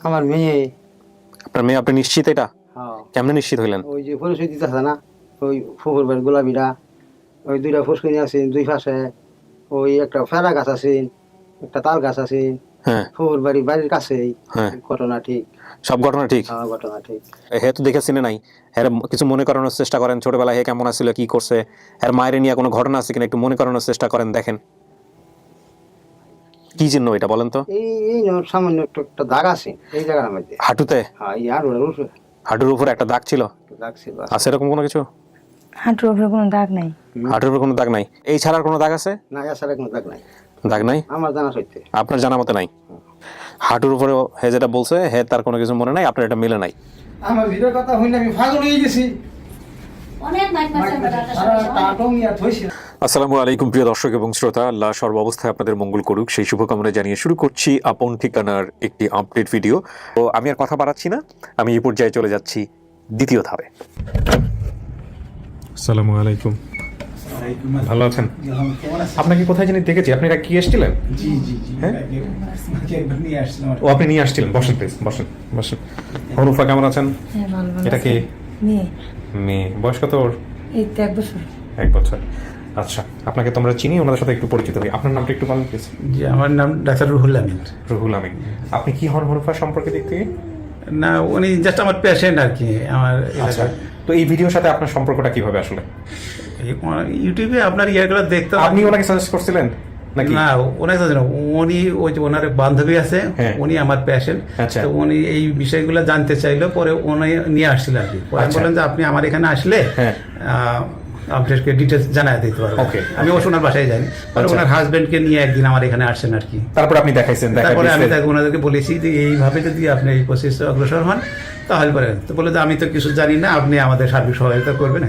আমার মেয়ে। আপনার মেয়ে? আপনি নিশ্চিত এটা? হ্যাঁ। কেমনে নিশ্চিত হইলেন? ওই যে পরিচয় দিতেছে না, ওই ফুকুর বাড়ির গোলাপিটা, ওই দুইটা ফুসকুনি আছে দুই পাশে, ওই একটা ফেরা গাছ আছে, একটা তাল গাছ আছে, হ্যাঁ ফুকুর বাড়ির কাছেই। হ্যাঁ, ঘটনা ঠিক। সব ঘটনা ঠিক। হ্যাঁ, ঘটনা ঠিক। হে তো দেখে চিনে নাই, হ্যাঁ কিছু মনে করানোর চেষ্টা করেন, ছোটবেলায় হে কেমন আছিল, কি করছে, হ্যাঁ মায়ের নিয়ে কোনো ঘটনা আছে কিনা একটু মনে করানোর চেষ্টা করেন, দেখেন কি জন্য এটা বলেন তো। এই এই ন সামান্য একটা দাগ আছে এই জায়গার মধ্যে। হাঁটুতে? হ্যাঁ, এই হাড়ুর উপরে হাঁটুর উপর একটা দাগ ছিল? দাগ ছিল। আছে এরকম কোনো কিছু? হাঁটুর উপরে কোনো দাগ নাই। হাঁটুর উপর কোনো দাগ নাই? এই ছাড়ার কোনো দাগ আছে? না, এছাড়া কোনো দাগ নাই। দাগ নাই আমার জানা সত্যি। আপনার জানা মতে নাই? হাঁটুর উপরে হে যেটা বলছে হে তার কোনো কিছু মনে নাই, আপনার এটা মিলে নাই। আমার ভিডিওর কথা হইলে আমি পাগল হয়ে গেছি। আসসালামু আলাইকুম প্রিয় দর্শক এবং শ্রোতা, আল্লাহ সর্বাবস্থায় আপনাদের মঙ্গল করুক সেই শুভকামনা জানিয়ে শুরু করছি আপন ঠিকানার একটি আপডেট ভিডিও। তো আমি আর কথা বাড়াচ্ছি না, আমি এই পর্যায়ে চলে যাচ্ছি দ্বিতীয় ধাপে। আসসালামু আলাইকুম, ভালো আছেন? আপনাকে কোথায় জানি দেখেছি, আপনি কি এসেছিলেন? জি জি জি, হ্যাঁ? একবার নিয়ে আসছিলাম। ও আপনি নিয়ে আসছিলেন, বসেন প্লিজ, বসেন বসেন। হনুফা কেমন আছেন? হ্যাঁ, ভালো ভালো। এটা কি? মেয়ে। মেয়ে। বয়স কত ওর? এই তো 1 বছর। 1 বছর। আচ্ছা, আপনাকে তোমরা চিনি, ওনাদের সাথে একটু পরিচিত হই। আপনার নামটা একটু বলেন প্লিজ। জি, আমার নাম ডাক্তার রুহুল আমিন। রুহুল আমিন। আপনি কি হন হনুফার সম্পর্কে দিক থেকে? না, উনি জাস্ট আমার পেশেন্ট আর কি, আমার আচ্ছা, এলাকার। তো এই ভিডিওর সাথে আপনার সম্পর্কটা কিভাবে আসলে? ইউটিউবে আপনার ইয়ারগুলো দেখতে। আপনি ওনাকে সাজেস্ট করছিলেন নাকি? না, ওনাকে তো জানো, উনি ওই যে ওনার বান্ধবী আছে, হ্যাঁ। উনি আমার পেশেন্ট। আচ্ছা। তো উনি এই বিষয়গুলো জানতে চাইলো, পরে উনি নিয়ে আসছিল আর কি। পরে আমি আচ্ছা। বললেন যে আপনি আমার এখানে আসলে হ্যাঁ। আপনাকে ডিটেলস জানাই দিতে পারবো। Okay, আমি অবশ্য ওনার বাসায় যাইনি, পরে আচ্ছা। ওনার হাজবেন্ডকে নিয়ে একদিন আমার এখানে আসছেন আর কি। তারপর আপনি দেখাইছেন, তারপরে আমি তাকে ওনাদেরকে বলেছি যে এইভাবে যদি আপনি এই প্রসেসে অগ্রসর হন তাহলে পরে তো বলে যে আমি তো কিছু জানি না, আপনি আমাদের সার্বিক সহায়তা করবেন।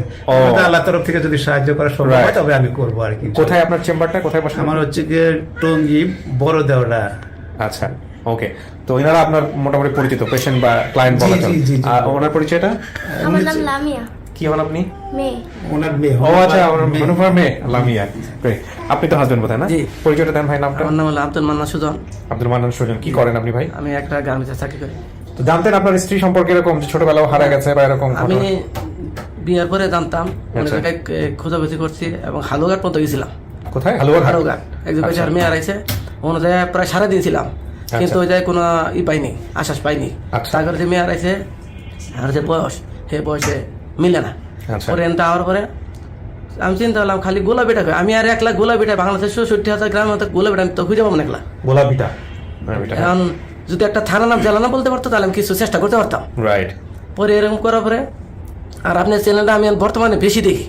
আল্লাহ তরফ থেকে যদি সাহায্য করা সম্ভব হয় তবে আমি করবো আর কি। কোথায় আপনার চেম্বারটা, কোথায় বসেন? আমার হচ্ছে গিয়ে টঙ্গী বড় দেওয়া। আচ্ছা, ওকে। তো ওনারা আপনার মোটামুটি পরিচিত পেশেন্ট বা ক্লায়েন্ট বলা জি, চলে। জি, জি, জি। আর ওনার পরিচয়টা আমার নাম লামিয়া। কি হন আপনি? মেয়ে। ওনার মেয়ে। ও আচ্ছা, হনুফার মেয়ে লামিয়া। Great. আপনি তো হাজবেন্ড বোধহয় না? জি। পরিচয়টা দেন ভাই, নামটা। আমার নাম হলো আব্দুল মান্নান সুজন। আব্দুল মান্নান সুজন। কি করেন আপনি ভাই? আমি একটা গার্মেন্টসে চাকরি করি। তো জানতেন আপনার স্ত্রী সম্পর্কে এরকম যে ছোটবেলাও হারা গেছে বা এরকম আমি ঘটনা? বিয়ের পরে জানতাম, অনেক আচ্ছা। জায়গায় খোঁজাখুঁজি করছি এবং হালুঘাট পর্যন্ত গেছিলাম। কোথায়? হালুয়া ঘাট? হালুঘাট একজন আচ্ছা। মেয়ে হারাইছে, অন্য জায়গায় প্রায় 3.5 দিন ছিলাম, কিন্তু ওই জায়গায় কোনো পাইনি, আশ্বাস পাইনি। আচ্ছা। তারপরে যে মেয়ে হারাইছে, আর যে বয়স, সে বয়সে মিলে না। আচ্ছা। পরে এনটা হওয়ার পরে আমি চিন্তা করলাম খালি গোলাপিটা, আমি আর 1 লাখ গোলাপিটা বাংলাদেশের 67,000 গ্রামের মধ্যে গোলাপিটা আমি তো খুঁজে পাবো না একলা। গোলাপিটা। এখন যদি একটা থানা নাম জেলা নাম বলতে পারতো তাহলে আমি কিছু চেষ্টা করতে পারতাম। রাইট। পরে এরকম করার পরে আর আপনার চ্যানেলটা আমি বর্তমানে বেশি দেখি।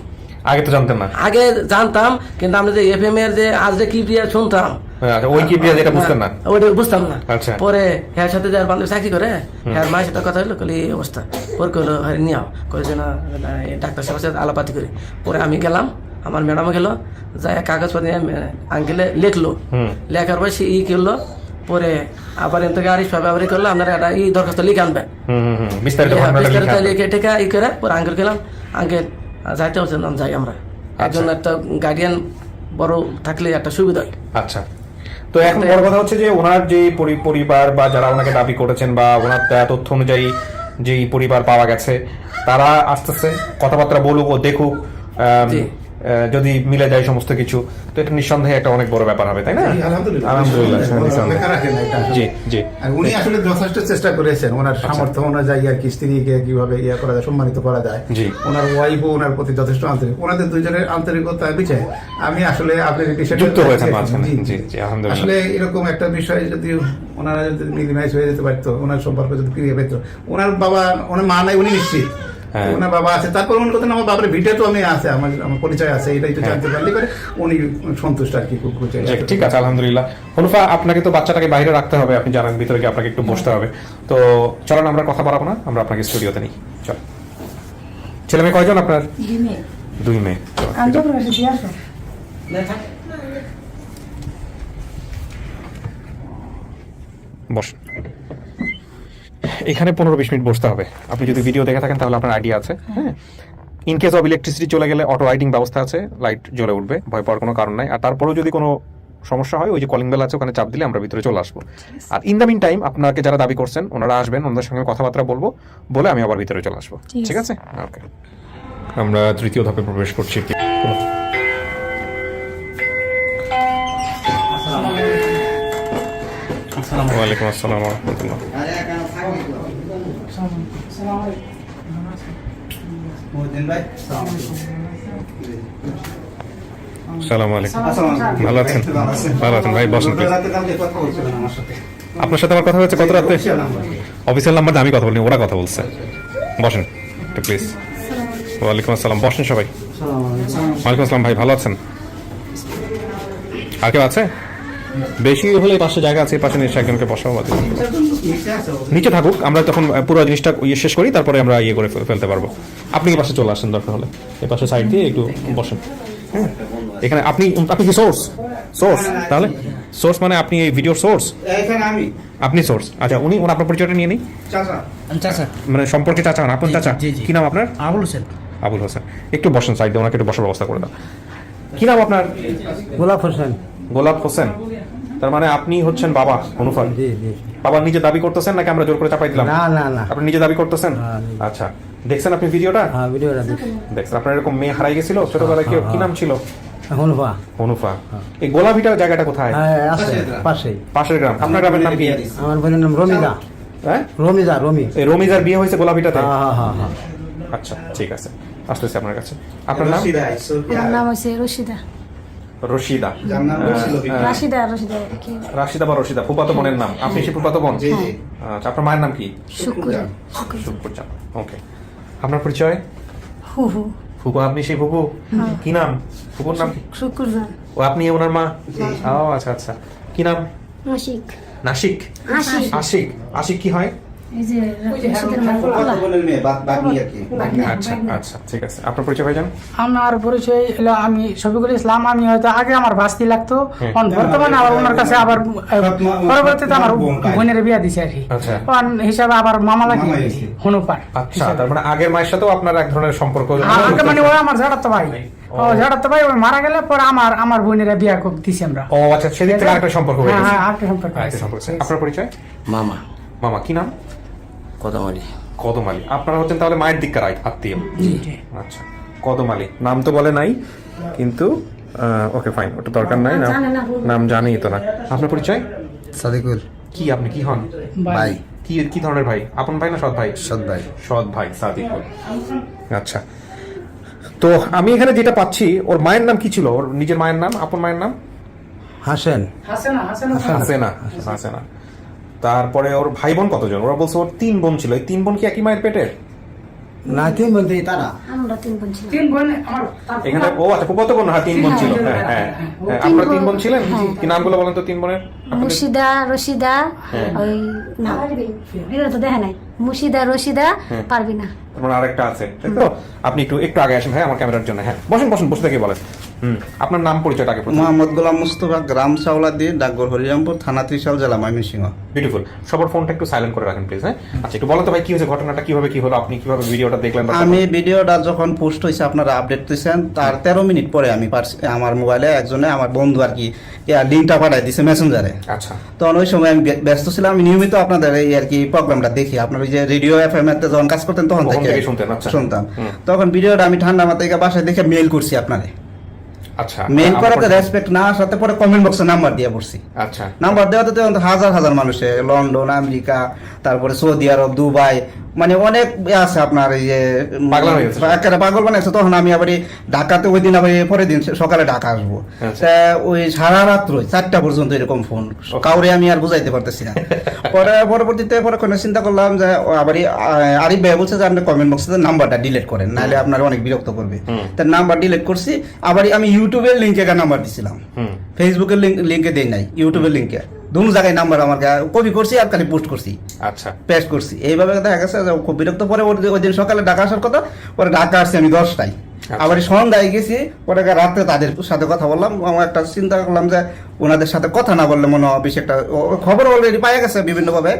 আগে তো জানতেন না? আগে জানতাম, কিন্তু আমরা যে FM এর যে আজ যে কি দিয়ে শুনতাম, আচ্ছা, ওই কি দিয়ে যেটা বুঝতেন না? ওইটা বুঝতাম না। আচ্ছা। পরে হ্যাঁ সাথে যার বান্ধব চাকরি করে, হ্যাঁ মায়ের সাথে কথা হলো, কলি এই অবস্থা। পরে কইলো হ্যাঁ নিয়ে কয়ে যে না ডাক্তার সাহেবের সাথে আলাপাতি করি। পরে আমি গেলাম, আমার ম্যাডামও গেল, যাই কাগজপত্র আঙ্কেলে লিখলো। লেখার পরে সে করলো, পরে আবার এন থেকে আরিফ ভাবে আবার করলো, আপনারা একটা দরখাস্ত লিখে আনবেন। বিস্তারিত বিস্তারিত লিখে টেকা করে পরে আঙ্কেল গেলাম, আঙ্কেল যাইতে বলছেন যাই আমরা। একজন একটা গার্ডিয়ান বড় থাকলে একটা সুবিধা হয়। আচ্ছা, তো এখন বড় কথা হচ্ছে যে ওনার যে পরিবার বা যারা ওনাকে দাবি করেছেন বা ওনার তথ্য অনুযায়ী যেই পরিবার পাওয়া গেছে তারা আসতেছে, কথাবার্তা বলুক ও দেখুক, জি। যদি মিলে যায় সমস্ত কিছু, তো এটা নিঃসন্দেহে একটা অনেক বড় ব্যাপার হবে, তাই না? আলহামদুলিল্লাহ। আলহামদুলিল্লাহ, নিঃসন্দেহে। অপেক্ষা রাখেন না এটা আসলে। জি জি। আর উনি আসলে যথেষ্ট চেষ্টা করেছেন ওনার সামর্থ্য অনুযায়ী আর কি, স্ত্রীকে কিভাবে করা যায়, সম্মানিত করা যায়। জি। ওনার ওয়াইফও ওনার প্রতি যথেষ্ট আন্তরিক, ওনাদের দুইজনের আন্তরিকতা বিষয়ে আমি আসলে আপনার যুক্ত হয়েছেন মাঝখানে। জি জি, আলহামদুলিল্লাহ। আসলে এরকম একটা বিষয় যদি ওনারা যদি মিনিমাইজ হয়ে যেতে পারতো, ওনার সম্পর্ক যদি ফিরে পেত, ওনার বাবা ওনার মা নাই উনি নিশ্চিত, হ্যাঁ। ওনার বাবা আছে, তারপর উনি কথা আমার বাবার ভিডিও তো আমি আছে, আমার পরিচয় আছে, এটাই তো জানতে পারলে করে উনি সন্তুষ্ট আর কি, খুব খুশি। ঠিক আছে, আলহামদুলিল্লাহ। হনুফা, আপনাকে তো বাচ্চাটাকে বাইরে রাখতে হবে, আপনি জানেন, ভিতরে গিয়ে আপনাকে একটু বসতে হবে। তো চলেন আমরা কথা বাড়াবো না, আমরা আপনাকে স্টুডিওতে নিই। চল। ছেলে মেয়ে কয়জন আপনার? 2 মেয়ে। বস। এখানে 15-20 মিনিট বসতে হবে। আপনি যদি ভিডিও দেখে থাকেন তাহলে আপনার আইডিয়া আছে। হ্যাঁ, ইন কেস অফ ইলেকট্রিসিটি চলে গেলে অটো লাইটিং ব্যবস্থা আছে, লাইট জ্বলে উঠবে, ভয় পাওয়ার কোনো কারণ নাই। আর তারপরেও যদি কোনো সমস্যা হয় ওই যে কলিং বেল আছে ওখানে চাপ দিলে আমরা ভিতরে চলে আসবো। আর ইন দ্য মিন টাইম আপনাকে যারা দাবি করছেন ওনারা আসবেন, ওনাদের সঙ্গে কথাবার্তা বলবো, বলে আমি আবার ভিতরে চলে আসবো। ঠিক আছে, ওকে। আমরা তৃতীয় ধাপে প্রবেশ করছি। ওয়ালাইকুম আসসালাম ওয়া রাহমাতুল্লাহ। আসসালামু আলাইকুম। ভালো আছেন? ভালো আছেন ভাই, বসেন please। আপনার সাথে আমার কথা হয়েছে কত রাতে? অফিসিয়াল নাম্বার দিয়ে আমি কথা বলিনি, ওরা কথা বলছে। বসেন একটু প্লিজ। ওয়ালাইকুম আসসালাম, বসেন সবাই। ওয়ালাইকুম আসসালাম ভাই, ভালো আছেন? আর কেউ আছে? বেশি হলে পাশে জায়গা আছে, পাশে নিচে একজনকে বসাও। নিচে থাকুক, আমরা তখন পুরো জিনিসটা শেষ করি, তারপরে আমরা ইয়ে করে ফেলতে পারবো। আপনি এই পাশে চলে আসেন দরকার হলে, এই পাশে সাইড দিয়ে একটু বসেন। হ্যাঁ, এখানে আপনি কি সোর্স? তাহলে সোর্স মানে আপনি এই ভিডিওর সোর্স? আপনি সোর্স। আচ্ছা, উনি আপনার পরিচয়টা নিয়ে নিই। মানে সম্পর্কে চাচা হন, আপন চাচা? কি নাম আপনার? আবুল হোসেন। আবুল হোসেন, একটু বসেন সাইড দিয়ে, ওনাকে একটু বসার ব্যবস্থা করে দাও। কি নাম আপনার? গোলাপ হোসেন। গোলাপ হোসেন, তার মানে আপনি হচ্ছেন বাবা হনুফা? জি জি। বাবা নিজে দাবি করতেছেন নাকি আমরা জোর করে চাপাই দিলাম? না না না, আপনি নিজে দাবি করতেছেন? আচ্ছা, দেখছেন আপনি ভিডিওটা? হ্যাঁ ভিডিওটা দেখি। দেখছেন আপনার এরকম মেয়ে হারাই গেছিল ছোটবেলায়, কি নাম ছিল? হনুফা। হনুফা। এই গোলাভিটা জায়গাটা কোথায়? হ্যাঁ আছে পাশেই। পাশের গ্রাম। আপনার গ্রামের নাম কি? আমার বোনের নাম রমিদা। হ্যাঁ, রমি। এই রমিজার বিয়ে হয়েছে গোলাভিটাতে? হ্যাঁ হ্যাঁ হ্যাঁ। আচ্ছা ঠিক আছে, আসতেছি আপনার কাছে। আপনার নাম? আমার নাম হচ্ছে রশিদা। রশিদা। রাশিদা রাশিদা বা রশিদা, ফুফাতো বোনের নাম। আপনি সে ফুফাতো বোন? আচ্ছা, আপনার মায়ের নাম কি? শুক্কুরা। শুক্কুর। ওকে, আপনার পরিচয়? হুহু ফুপু, আপনি সেই ফুপু? কি নাম ফুপুর নাম? শুক্কুরজান। ও আপনি ওনার মা? ও আচ্ছা আচ্ছা, কি নাম? আশিক। নাসিক? আশিক। আশিক কি হয়? এই যে রাশিদের আচ্ছা আচ্ছা, ঠিক আছে। আপনার পরিচয় ভাইজান? আমার পরিচয় হলো আমি শফিকুল ইসলাম। আমি হয়তো আগে আমার ভাস্তি লাগতো, বর্তমানে আবার ওনার কাছে আবার পরবর্তীতে আমার বোনের বিয়া দিছে আর কি। আচ্ছা, হিসাবে আবার মামা লাগে হনুপার। আচ্ছা, তার মানে আগের মায়ের সাথেও আপনার এক ধরনের সম্পর্ক? আগে মানে ওই আমার ঝাড়াতো ভাই, ঝাড়াতো ভাই ওই মারা গেলে পরে আমার বোনের বিয়া দিছি আমরা। ও আচ্ছা, সেদিক থেকে আরেকটা সম্পর্ক হয়ে গেছে। হ্যাঁ, আরেকটা সম্পর্ক। আপনার পরিচয়? মামা। মামা, কি নাম? কদম আলী। কদম আলী। আপনারা হচ্ছেন তাহলে মায়ের দিককার আত্মীয়? আচ্ছা, কদম আলী নাম তো বলে নাই, কিন্তু ওকে ফাইন, ওটা দরকার নাই, নাম জানেই তো না। আপনার পরিচয়? সাদিকুল। কি আপনি কি হন? ভাই। কি ধরনের ভাই? আপন ভাই না সৎ ভাই? সৎ ভাই। সৎ ভাই, সাদিকুল। আচ্ছা, তো আমি এখানে যেটা পাচ্ছি, ওর মায়ের নাম কি ছিল? ওর নিজের মায়ের নাম, আপন মায়ের নাম? হাসেন। হাসেনা। তারপরে ওর ভাই বোন কতজন? ওরা বলছে ওর 3 বোন ছিল। এই 3 বোন কি একই মায়ের পেটের? না, 3 বলতে তারা। আমরা 3 বোন ছিলাম। 3 বোন আমার এখানে ও আচ্ছা, কত বোন? হ্যাঁ, 3 বোন ছিল। হ্যাঁ হ্যাঁ, আপনারা 3 বোন ছিলেন? কি নামগুলো বলেন তো 3 বোনের? মুর্শিদা, রশিদা, ওই না এটা তো দেখে নাই। মুর্শিদা, রশিদা, পারবিনা। তোমার আরেকটা আছে, তাই তো? আপনি একটু আগে আসেন ভাই আমার ক্যামেরার জন্য। হ্যাঁ, বসেন বসে থেকে বলেন। আপনার নাম পরিচয়টা আগে? মোহাম্মদ গোলাম মুস্তফা, গ্রাম চাওলাদি, ডাকঘর হরিরামপুর, থানা ত্রিশাল, জেলা ময়মনসিংহ। বিউটিফুল। সবার ফোনটা একটু সাইলেন্ট করে রাখেন প্লিজ। হ্যাঁ, আচ্ছা, একটু বলো তো ভাই কি হয়েছে, ঘটনাটা কিভাবে কি হলো, আপনি কিভাবে ভিডিওটা দেখলেন? আমি ভিডিওটা যখন পোস্ট হয়েছে, আপনারা আপডেট দিয়েছেন, তার 13 মিনিট পরে আমি আমার মোবাইলে একজনে আমার বন্ধু আর কি লিঙ্কটা পাঠাই দিছে মেসেঞ্জারে। আচ্ছা, তখন ওই সময় আমি ব্যস্ত ছিলাম। আমি নিয়মিত আপনাদের এই আর কি প্রোগ্রামটা দেখি, আপনার ওই যে রেডিও FM এতে যখন কাজ করতেন তখন থেকে শুনতাম। তখন ভিডিওটা আমি ঠান্ডা মাথায় বাসায় দেখে মেইল করছি আপনারে। আচ্ছা, মেইল করাতে রেসপেক্ট না আসাতে পরে কমেন্ট বক্সে নাম্বার দিয়ে পড়ছি। আচ্ছা, নাম্বার দেওয়াতে তখন হাজার মানুষে লন্ডন, আমেরিকা, তারপরে সৌদি আরব, দুবাই, মানে অনেক আছে আপনার এই যে পাগল বানাইছে। তখন আমি আবার ঢাকাতে ওই দিন আবার পরের দিন সকালে ঢাকা আসবো। ওই সারা রাত্র 4টা পর্যন্ত এরকম ফোন, কাউরে আমি আর বুঝাইতে পারতেছি না। পরবর্তীতে কোনো চিন্তা করলাম যে আবার আরিফ ভাই বলছে যে আপনি কমেন্ট বক্সে নাম্বারটা ডিলিট করেন, নাহলে আপনার অনেক বিরক্ত করবে। তার নাম্বার ডিলিট করছি। আবার আমি ইউটিউবের লিঙ্কে নাম্বার দিছিলাম, ফেসবুকের লিঙ্কে দেই নাই, ইউটিউবের লিঙ্কে। দুটো জায়গায় নাম্বার আমাকে কপি করছি আর খালি পোস্ট করছি, আচ্ছা, পেস্ট করছি। এইভাবে দেখা গেছে খুব বিরক্ত। পরে ওই দিন সকালে ঢাকা আসার কথা, পরে ঢাকা আসছি আমি 10টায়। আবার সন্ধ্যায় গেছি, পরে রাত্রে তাদের সাথে কথা বললাম। আমার একটা চিন্তা করলাম যে ওনাদের সাথে কথা না বললে মনে হয় বেশি একটা খবর অলরেডি পাওয়া গেছে বিভিন্নভাবে।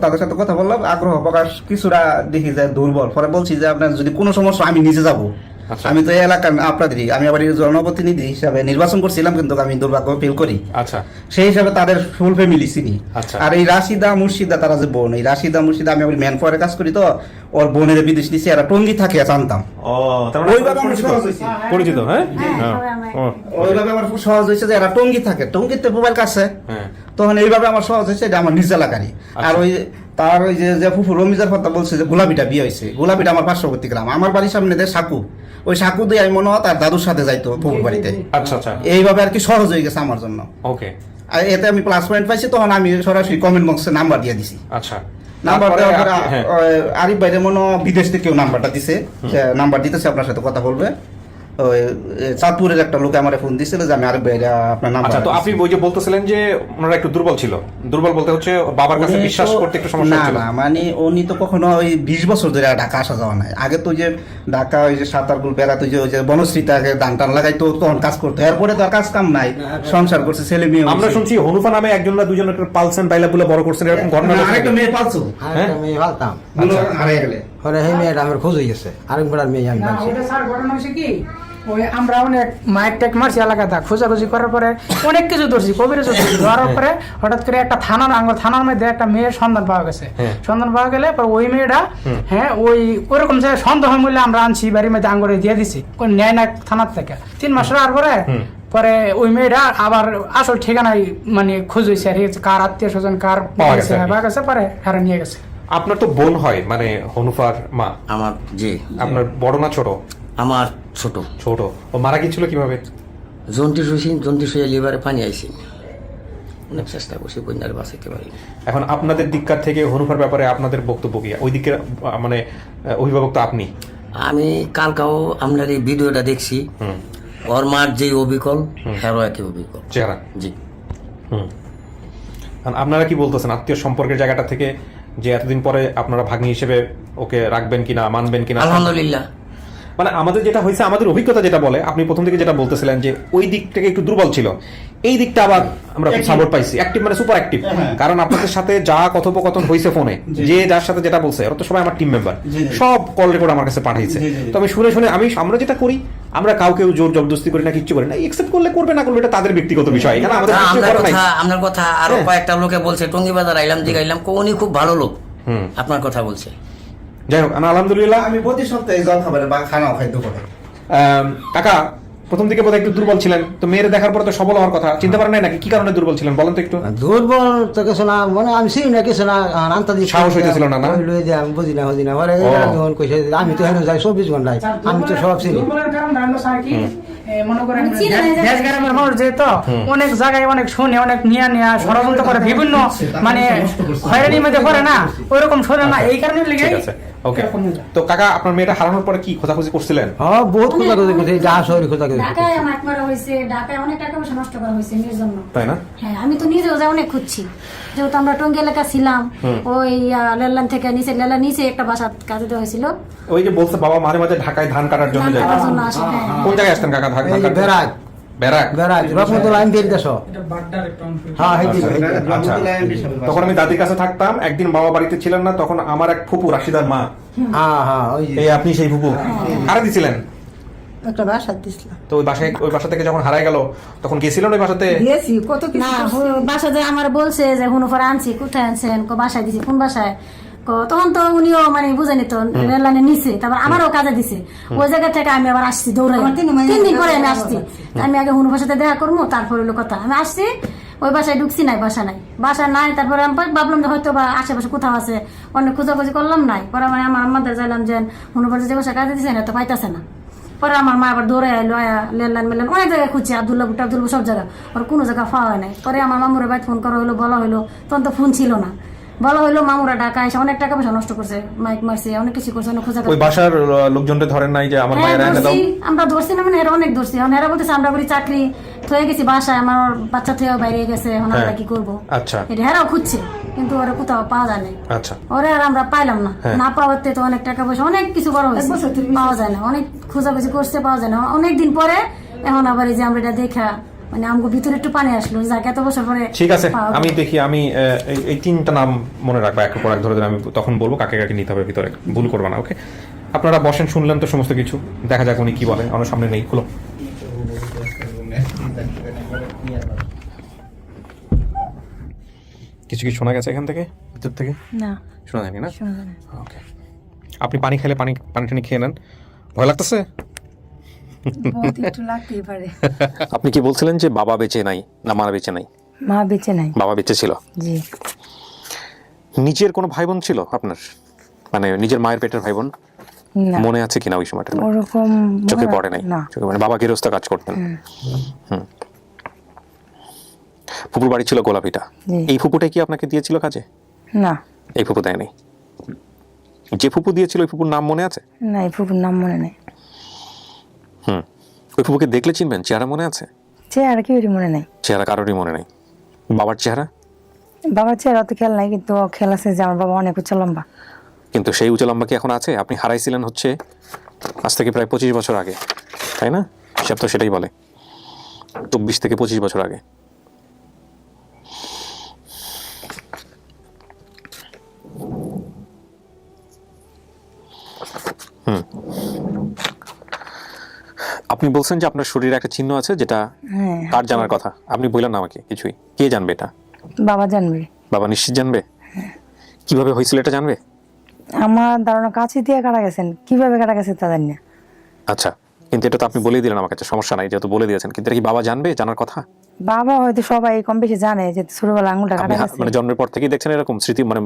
তাদের সাথে কথা বললাম, আগ্রহ প্রকাশ কিছুটা দেখি যে দুর্বল। পরে বলছি যে আপনার যদি কোনো সমস্যা আমি নিজে যাবো, আচ্ছা। আমি তো এই এলাকার আপনাদেরই, আমি আবার এই জনপ্রতিনিধি হিসাবে নির্বাচন করছিলাম, কিন্তু আমি দুর্ভাগ্য ফিল করি। আচ্ছা সেই হিসাবে তাদের ফুল ফ্যামিলি চিনি। আচ্ছা। আর এই রাশিদা মুর্শিদা, তারা যে বোন, এই রাশিদা মুর্শিদা আমি আবার ম্যান পাওয়ারে কাজ করি, তো ওর বোনের বিদেশ নিচে এরা টঙ্গি থাকে জানতাম। ও তার মানে ওইভাবে আমার পরিচিত সহজ হয়েছে। পরিচিত হ্যাঁ হ্যাঁ, হ্যাঁ। সবাই আমার- ও, ওইভাবে আমার খুব সহজ হয়েছে যে এরা টঙ্গি থাকে, টঙ্গিতে মোবাইল কাছে, হ্যাঁ তখন এইভাবে আমার সহজ হয়েছে, এটা আমার নিজ এলাকারই। আর ওই তার ওই যে ফুফু রমিজার কথা বলছে যে গোলাপিটা বিয়ে হয়েছে, গোলাপিটা আমার পার্শ্ববর্তী গ্রাম, আমার বাড়ির সামনে দেয় সাকু, ওই সাকু দিয়ে আমি মনে হয় তার দাদুর সাথে যাইতো ফুফুর বাড়িতে। আচ্ছা আচ্ছা এইভাবে আর কি সহজ হয়ে গেছে আমার জন্য। ওকে আর এতে আমি প্লাস পয়েন্ট পাইছি, তখন আমি সরাসরি কমেন্ট বক্সে নাম্বার দিয়ে দিছি। আচ্ছা নাম্বার তারপরে দেওয়ার পরে হ্যাঁ আরিফ ভাইরে মনে হয় বিদেশ থেকেও নাম্বারটা দিছে, নাম্বার দিতেছে, আপনার সাথে কথা বলবে। ওই চাঁদপুরের একটা লোক আমার ফোন দিছিল যে আমি আরিফ ভাইরা আপনার নাম্বার। আচ্ছা তো আপনি ওই যে বলতেছিলেন যে ওনারা একটু দুর্বল ছিল, দুর্বল বলতে হচ্ছে বাবার কাছে উনি বিশ্বাস তো- করতে একটু সমস্যা না হচ্ছিল। না, মানে উনি তো কখনো ওই 20 বছর ধরে ঢাকা আসা যাওয়া নাই। আগে তো যে ঢাকা ওই যে সাঁতারগুল বেড়াতো, ওই যে বনশ্রীতে আগে ধান টান লাগাইতো, তখন কাজ করতো, এরপরে তো আর কাজ কাম নাই, সংসার করছে, ছেলে মেয়ে আমরা হয়েছে। শুনছি হনুফা নামে একজন না দুজন একটা পালসেন বাইলা বলে বড় করছেন, এরকম ঘটনা না, আরেকটা মেয়ে পালছো, আরেকটা মেয়ে ভালতাম, হারিয়ে গেলে। পরে সেই মেয়েটা আমার খোঁজ হয়ে গেছে, আরেক বেড়ার মেয়ে আমি না, পাইছি। ওটা স্যার ঘটনা হয়েছে কি, ওই আমরা অনেক মাইক টেক মারছি এলাকাতে, খোঁজাখুঁজি করার পরে অনেক কিছু ধরছি, কবিরে ধরছি, ধরার পরে হঠাৎ করে একটা থানার মধ্যে একটা মেয়ের সন্ধান পাওয়া গেছে। হ্যাঁ। সন্ধান পাওয়া গেলে পরে ওই মেয়েটা হ্যাঁ ওই ওরকম যে সন্দেহ মূল্যে আমরা আনছি, বাড়ির মধ্যে আঙ্গুরে দিয়ে দিছি, ওই নেয় না থানার থেকে 3 মাস রাখার পরে পরে ওই মেয়েটা আবার আসল ঠিকানায় মানে খোঁজ হয়েছে, আর কি, কার আত্মীয় স্বজন কার পাওয়া গেছে আর কি। পাওয়া গেছে, পরে হারা নিয়ে গেছে। আপনার তো বোন হয় মানে হনুফার মা, আমার জি আপনার বড় না ছোট? আমার ছোট ছোট। ও মারা গিয়েছিল কিভাবে? জন্টি শুয়ে লিভারে পানি আইছি, অনেক চেষ্টা করছি বন্যার বাঁচাইতে পারি। এখন আপনাদের দিককার থেকে হনুফার ব্যাপারে আপনাদের বক্তব্য কি? ওই দিকের মানে অভিভাবক তো আপনি। আমি কালকাও আপনার এই ভিডিওটা দেখছি, ওর মার যে অবিকল হেরো একই অবিকল চেহারা। জি। এখন আপনারা কি বলতেছেন আত্মীয় সম্পর্কের জায়গাটা থেকে, যে এতদিন পরে আপনারা ভাগ্নি হিসেবে ওকে রাখবেন কিনা, মানবেন কিনা? আলহামদুলিল্লাহ। মানে আমাদের যেটা হয়েছে, আমাদের অভিজ্ঞতা যেটা বলে, আপনি প্রথম থেকে যেটা বলতেছিলেন যে ওই দিক থেকে একটু দুর্বল ছিল, এই দিকটা আবার আমরা সাপোর্ট পাইছি, অ্যাক্টিভ মানে সুপার অ্যাক্টিভ। কারণ আপনাদের সাথে যা কথোপকথন হয়েছে ফোনে, যে যার সাথে যেটা বলছে, ওরা তো সবাই আমার টিম মেম্বার, সব কল রেকর্ড আমার কাছে পাঠিয়েছে। তো আমি শুনে শুনে আমরা যেটা করি, আমরা কাউকে জোর জবরদস্তি করি না, কিচ্ছু করি না, একসেপ্ট করলে করবে, না করলে এটা তাদের ব্যক্তিগত বিষয়, এখানে আমাদের কিছু করার নাই। আপনার কথা আরো হ্যাঁ। কয়েকটা লোকে বলছে, টঙ্গি বাজার আইলাম, জিগাইলাম, উনি খুব ভালো লোক, আপনার কথা বলছে। যাই হোক, আলহামদুলিল্লাহ। আমি প্রতি সপ্তাহে জল খাবারে বা খানাও খাইতে পারি। কাকা প্রথম দিকে বোধহয় একটু দুর্বল ছিলেন, তো মেয়ের দেখার পরে তো সবল হওয়ার কথা, চিন্তা পারেন নাই নাকি কি কারণে দুর্বল ছিলেন বলেন তো একটু? দুর্বল তো কিছু না, মানে আমি চিনি না কিছু না, আনতা দিচ্ছি সাহস হইতেছিল না, না? লই দিয়ে আমি বুঝি না পরে ও। যখন কইছে আমি তো হেন যাই 24 ঘন্টায়, আমি তো সব চিনি। দুর্বলের কারণটা হলো স্যার কি, মনে করেন আমি চিনি না যে- দেশ গ্রামের মানুষ যেহেতু অনেক জায়গায় অনেক শুনে, অনেক নিয়া ষড়যন্ত্র করে, বিভিন্ন মানে হয়রানির মধ্যে পড়ে না, ওইরকম শোনে না, এই কারণে লেগে ঠিক আছে, ওকে। তো কাকা আপনার মেয়েটা হারানোর পরে কি খোঁজাখুঁজি করছিলেন? হ্যাঁ, বহুত খোঁজা খোঁজি করছি, যা শহরে খোঁজা খোঁজি করছি। ঢাকায় আমার মারা হয়েছে, ঢাকায় অনেক টাকা পয়সা নষ্ট করা হয়েছে মেয়ের জন্য। তাই না? হ্যাঁ, আমি তো নিজেও যা অনেক খুঁজছি, যেহেতু আমরা টঙ্গী এলাকা ছিলাম, ওই লেল্লান থেকে নিচে একটা বাসা কাজে দেওয়া হয়েছিল, ওই যে বলছে বাবা মাঝে মাঝে ঢাকায় ধান কাটার জন্য ধান যায়। কাটার জন্য আসে। হ্যাঁ। কোন জায়গায় আসতেন কাকা ধান এই যে কাটতে? বেড়াক ব্যারাক। বেড়াক রকমতুল্লাহ আমি বের দেশ। এটা বাড্ডার একটা অংশ। হ্যাঁ, হেঁটে আচ্ছা, তখন আমি দাদির কাছে থাকতাম, একদিন বাবা বাড়িতে ছিলেন না, তখন আমার এক ফুপু রাশিদার মা, হ্যাঁ ওই যে এই আপনি সেই ফুপু কারা দিছিলেন? একটা বাসা দিছিলাম, তো ওই বাসা থেকে যখন হারাই গেল তখন গেছিলেন ওই বাসাতে? দিয়েছি কত কিছু না, করছি। বাসা যে আমার বলছে যে হুনুফার আনছি, কোথায় আনছেন, বাসায় দিছি, কোন বাসায়, তখন তো উনিও মানে বুঝে নিত রেললাইনে নিচে, তারপর আমারও কাজে দিছে, ওই জায়গা থেকে আমি আবার আসছি দৌড়ে, আমার 3 দিন পরে আমি আসছি, আমি আগে হুনুফার সাথে দেখা করবো, তারপর হলো কথা, আমি আসছি, ওই বাসায় ঢুকছি, নাই বাসা নাই, তারপরে আমি ভাবলাম যে হয়তো বা আশেপাশে কোথাও আছে, অনেক খোঁজাখুঁজি করলাম, নাই, পরে মানে আমার আমাদের যাইলাম যে হুনুফার যে বাসা কাজে দিছে না, তো পাইতেছে না, পরে আমার মা আবার দৌড়ে আইলো, লেনলাইন মেলেন অনেক জায়গায় খুঁজছে, আব্দুল্লাহ সব জায়গা, ওর কোনো জায়গা পাওয়া হয় নাই, পরে আমার মামুরের বাইক ফোন করা হলো, বলা হলো, তখন তো ফোন ছিল না, বলা হলো মামুরা ঢাকা এসে অনেক টাকা পয়সা নষ্ট করছে, মাইক মারছে, অনেক কিছু করছে, অনেক খোঁজা ওই বাসার লোকজনকে ধরেন নাই যে আমার মায়ের এনে দাও? আমরা ধরছি না, মানে এরা অনেক ধরছি, এখন এরা বলতেছে আমরা বলি চাকরি থয়ে গেছি বাসায়, আমার বাচ্চা থেকেও বাইরে গেছে, এখন আমরা কি করবো, আচ্ছা এটা হেরাও খুঁজছে, কিন্তু ওরা কোথাও পাওয়া যায় না, আচ্ছা, ওরা আর আমরা পাইলাম না, না পাওয়াতে তো অনেক টাকা পয়সা অনেক কিছু করা হয়েছে, পাওয়া যায় না, অনেক খোঁজাখুঁজি করছে, পাওয়া যায় না, অনেক দিন পরে এখন আবার এই যে আমরা এটা দেখা মানে আমাকে ভিতরে একটু পানি আসলো, যাকে এত বছর পরে। ঠিক আছে, আমি দেখি, আমি এই 3টা নাম মনে রাখবো, একের পর এক ধরে ধরে আমি তখন বলবো কাকে কাকে নিতে হবে ভিতরে, ভুল করবো না, ওকে? আপনারা বসেন, শুনলেন তো সমস্ত কিছু, দেখা যাক উনি কি বলে। আমার সামনে নেই, খুলো। কিছু কি শোনা গেছে এখান থেকে, ভিতর থেকে? না, শোনা যায়নি না? শোনা যায় না। ওকে, আপনি পানি খেলে পানি টানি খেয়ে নেন। ভয় লাগতেছে? বহুত একটু লাগতেই পারে। আপনি কি বলছিলেন যে বাবা বেঁচে নাই, না মা বেঁচে নাই? মা বেঁচে নাই। বাবা বেঁচে ছিল। জি। নিজের কোনো ভাই বোন ছিল আপনার, মানে নিজের মায়ের পেটের ভাই বোন না, মনে আছে কিনা ওই সময়টা? ওরকম চোখে মনে- পড়ে নাই? না। চোখে পড়ে, বাবা গৃহস্থ কাজ করতেন। হুম। ফুপুর বাড়ি ছিল গোলাপিটা। জি। এই ফুপুটাই কি আপনাকে দিয়েছিল কাজে? না, এই ফুপু দেয়নি। যে ফুপু দিয়েছিল ওই ফুপুর নাম মনে আছে? না, এই ফুপুর নাম মনে নেই। হুম। ওই ফুপুকে দেখলে চিনবেন? চেহারা মনে আছে? চেহারা কি মনে নেই। চেহারা কারোরই মনে নেই। বাবার চেহারা? বাবার চেহারা তো খেয়াল নাই, কিন্তু খেয়াল আছে যে আমার বাবা অনেক উচ্চ লম্বা। কিন্তু সেই উঁচু লম্বা কি এখন আছে? আপনি হারাইছিলেন হচ্ছে আজ থেকে প্রায় 25 বছর আগে, তাই না? হিসাব তো সেটাই বলে, 24 থেকে 25 বছর আগে। আপনি বলছেন যে আপনার শরীরে একটা চিহ্ন আছে, যেটা হ্যাঁ, কার জানার কথা? আপনি বললেন না আমাকে কিছুই। কে জানবে এটা? বাবা জানবে। বাবা নিশ্চিত জানবে? কিভাবে হয়েছিল এটা জানবে? আমার ধারণা কাছে দিয়ে কাটা গেছেন, কিভাবে কাটা গেছে তা জানি না। আচ্ছা, কিন্তু এটা তো আপনি বলেই দিলেন আমার কাছে, সমস্যা নাই, যেহেতু বলে দিয়েছেন। কিন্তু এটা কি বাবা জানবে, জানার কথা? বাবা হয়তো সবাই কম বেশি জানে যে ছোটবেলা আঙুলটা আপনি কাটা গেছে। মানে জন্মের পর থেকেই দেখছেন এরকম স্মৃতি, মানে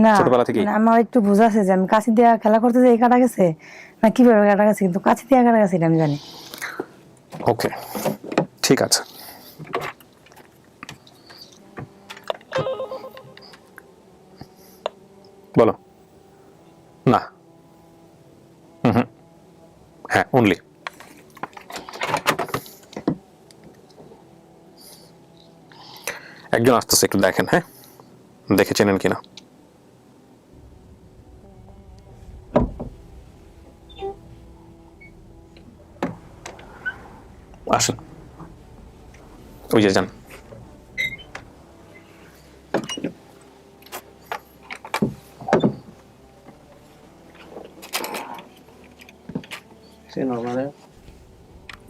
না, ছোটবেলা থেকেই? মানে আমার একটু বোঝা আছে যে আমি কাছে দিয়ে খেলা করতে যাই কাটা গেছে, না কিভাবে কাটা গেছে, কিন্তু কাছে দিয়ে কাটা গেছে এটা আমি জানি। ওকে, ঠিক আছে। বলো। না। হুম। হ্যাঁ, অনলি। একজন আসতেছে, একটু দেখেন। হ্যাঁ, দেখে চেনেন কিনা। আসেন, ওই যে যান।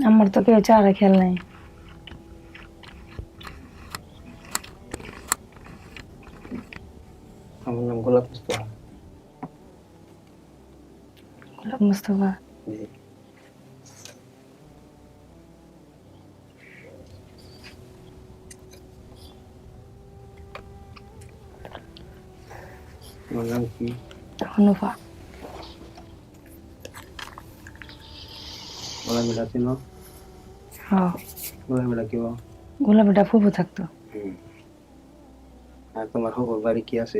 আমার তো কেউ চেহারা খেয়াল নাই। আমার নাম গোলাপ মুস্তফা। গোলাপ মুস্তফা। জি। আমার নাম কি? হনুফা। গোলামিলা চিনো? হ্যাঁ, গোলামিলা কি? গোলাপিটা ফুফু থাকতো। আর তোমার খবর বাড়ি কি আছে?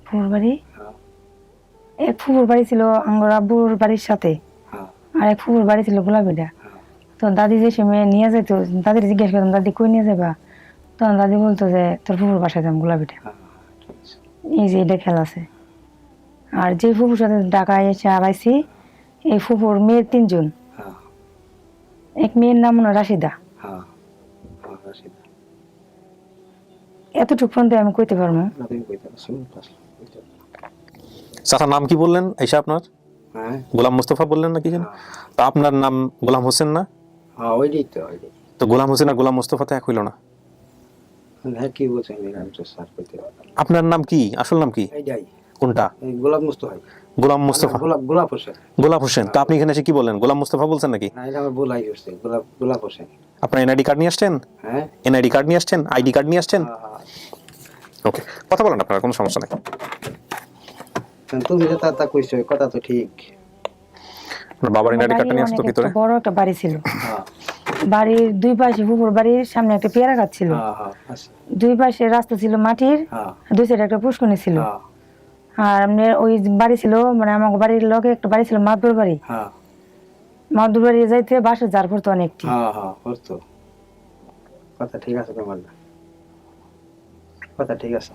ফুফুর বাড়ি, হ্যাঁ। এক ফুফুর বাড়ি ছিল আঙ্গর আব্বুর বাড়ির সাথে, হ্যাঁ। আর এক ফুফুর বাড়ি ছিল গোলাপিটা। হ্যাঁ। তো দাদি যে সময় নিয়ে যেত, দাদির জিজ্ঞেস করতাম দাদি কই নিয়ে যাবা, তখন দাদি বলতো যে তোর ফুফুর বাসায় যাম গোলাপিটা। হ্যাঁ, ঠিক আছে। এই যে এটা খেলা আছে। আর যে ফুফুর সাথে ঢাকায় এসে আড়াইছি, এই ফুফুর মেয়ের 3 জন। হ্যাঁ। এক মেয়ের নাম হলো রাশিদা। হ্যাঁ। হ্যাঁ, রাশিদা। এতটুকু পর্যন্ত আমি কইতে পারবো। না, তুমি কইতে পারছো না, কইতে পারছো। চাচার নাম কি বললেন? এইসা আপনার হ্যাঁ। গোলাম মুস্তফা বললেন না কি যেন? তা আপনার নাম গোলাম হোসেন না? হ্যাঁ, ওইটাই তো, ওইটাই। তো গোলাম হোসেন আর গোলাম মুস্তফা তো এক হইল না। হ্যাঁ, কি বলছেন? আমি তো স্যার কইতে পারলাম। আপনার নাম কি, আসল নাম কি? এইটাই। কোনটা? এই গোলাপ মুস্তফা। গোলাম মুস্তফা। গোলাপ হোসেন। গোলাপ হোসেন। তো আপনি এখানে এসে কি বললেন, গোলাম মুস্তফা বলছেন নাকি? না, এটা আমার ভুলাই হচ্ছে, গোলাপ হোসেন। আপনার এনআইডি কার্ড নিয়ে আসছেন? হ্যাঁ। এনআইডি কার্ড নিয়ে আসছেন, আইডি কার্ড নিয়ে আসছেন? হ্যাঁ। ওকে, কথা বলেন, আপনার কোনো সমস্যা নেই। তুমি যে তা কইছো, কথা তো ঠিক। আপনার বাবার এনআইডি কার্ডটা নিয়ে আসতো অনেক ভিতরে। একটা বড় একটা বাড়ি ছিল। হ্যাঁ। বাড়ির দুই পাশে ফুফুর বাড়ির সামনে একটা পেয়ারা গাছ ছিল। হ্যাঁ, হ্যাঁ, আছে। দুই পাশে রাস্তা ছিল মাটির, হ্যাঁ। দুই সাইডে একটা পুষ্করণী ছিল। হ্যাঁ। আর আপনার ওই বাড়ি ছিল, মানে আমার বাড়ির লগে একটা বাড়ি ছিল মাদুর বাড়ি। হ্যাঁ। মাদুর বাড়ি যাইতে বাসে যার পড়তো অনেকটি। হ্যাঁ, হ্যাঁ, করতো। কথা ঠিক আছে তোমার, কথা ঠিক আছে।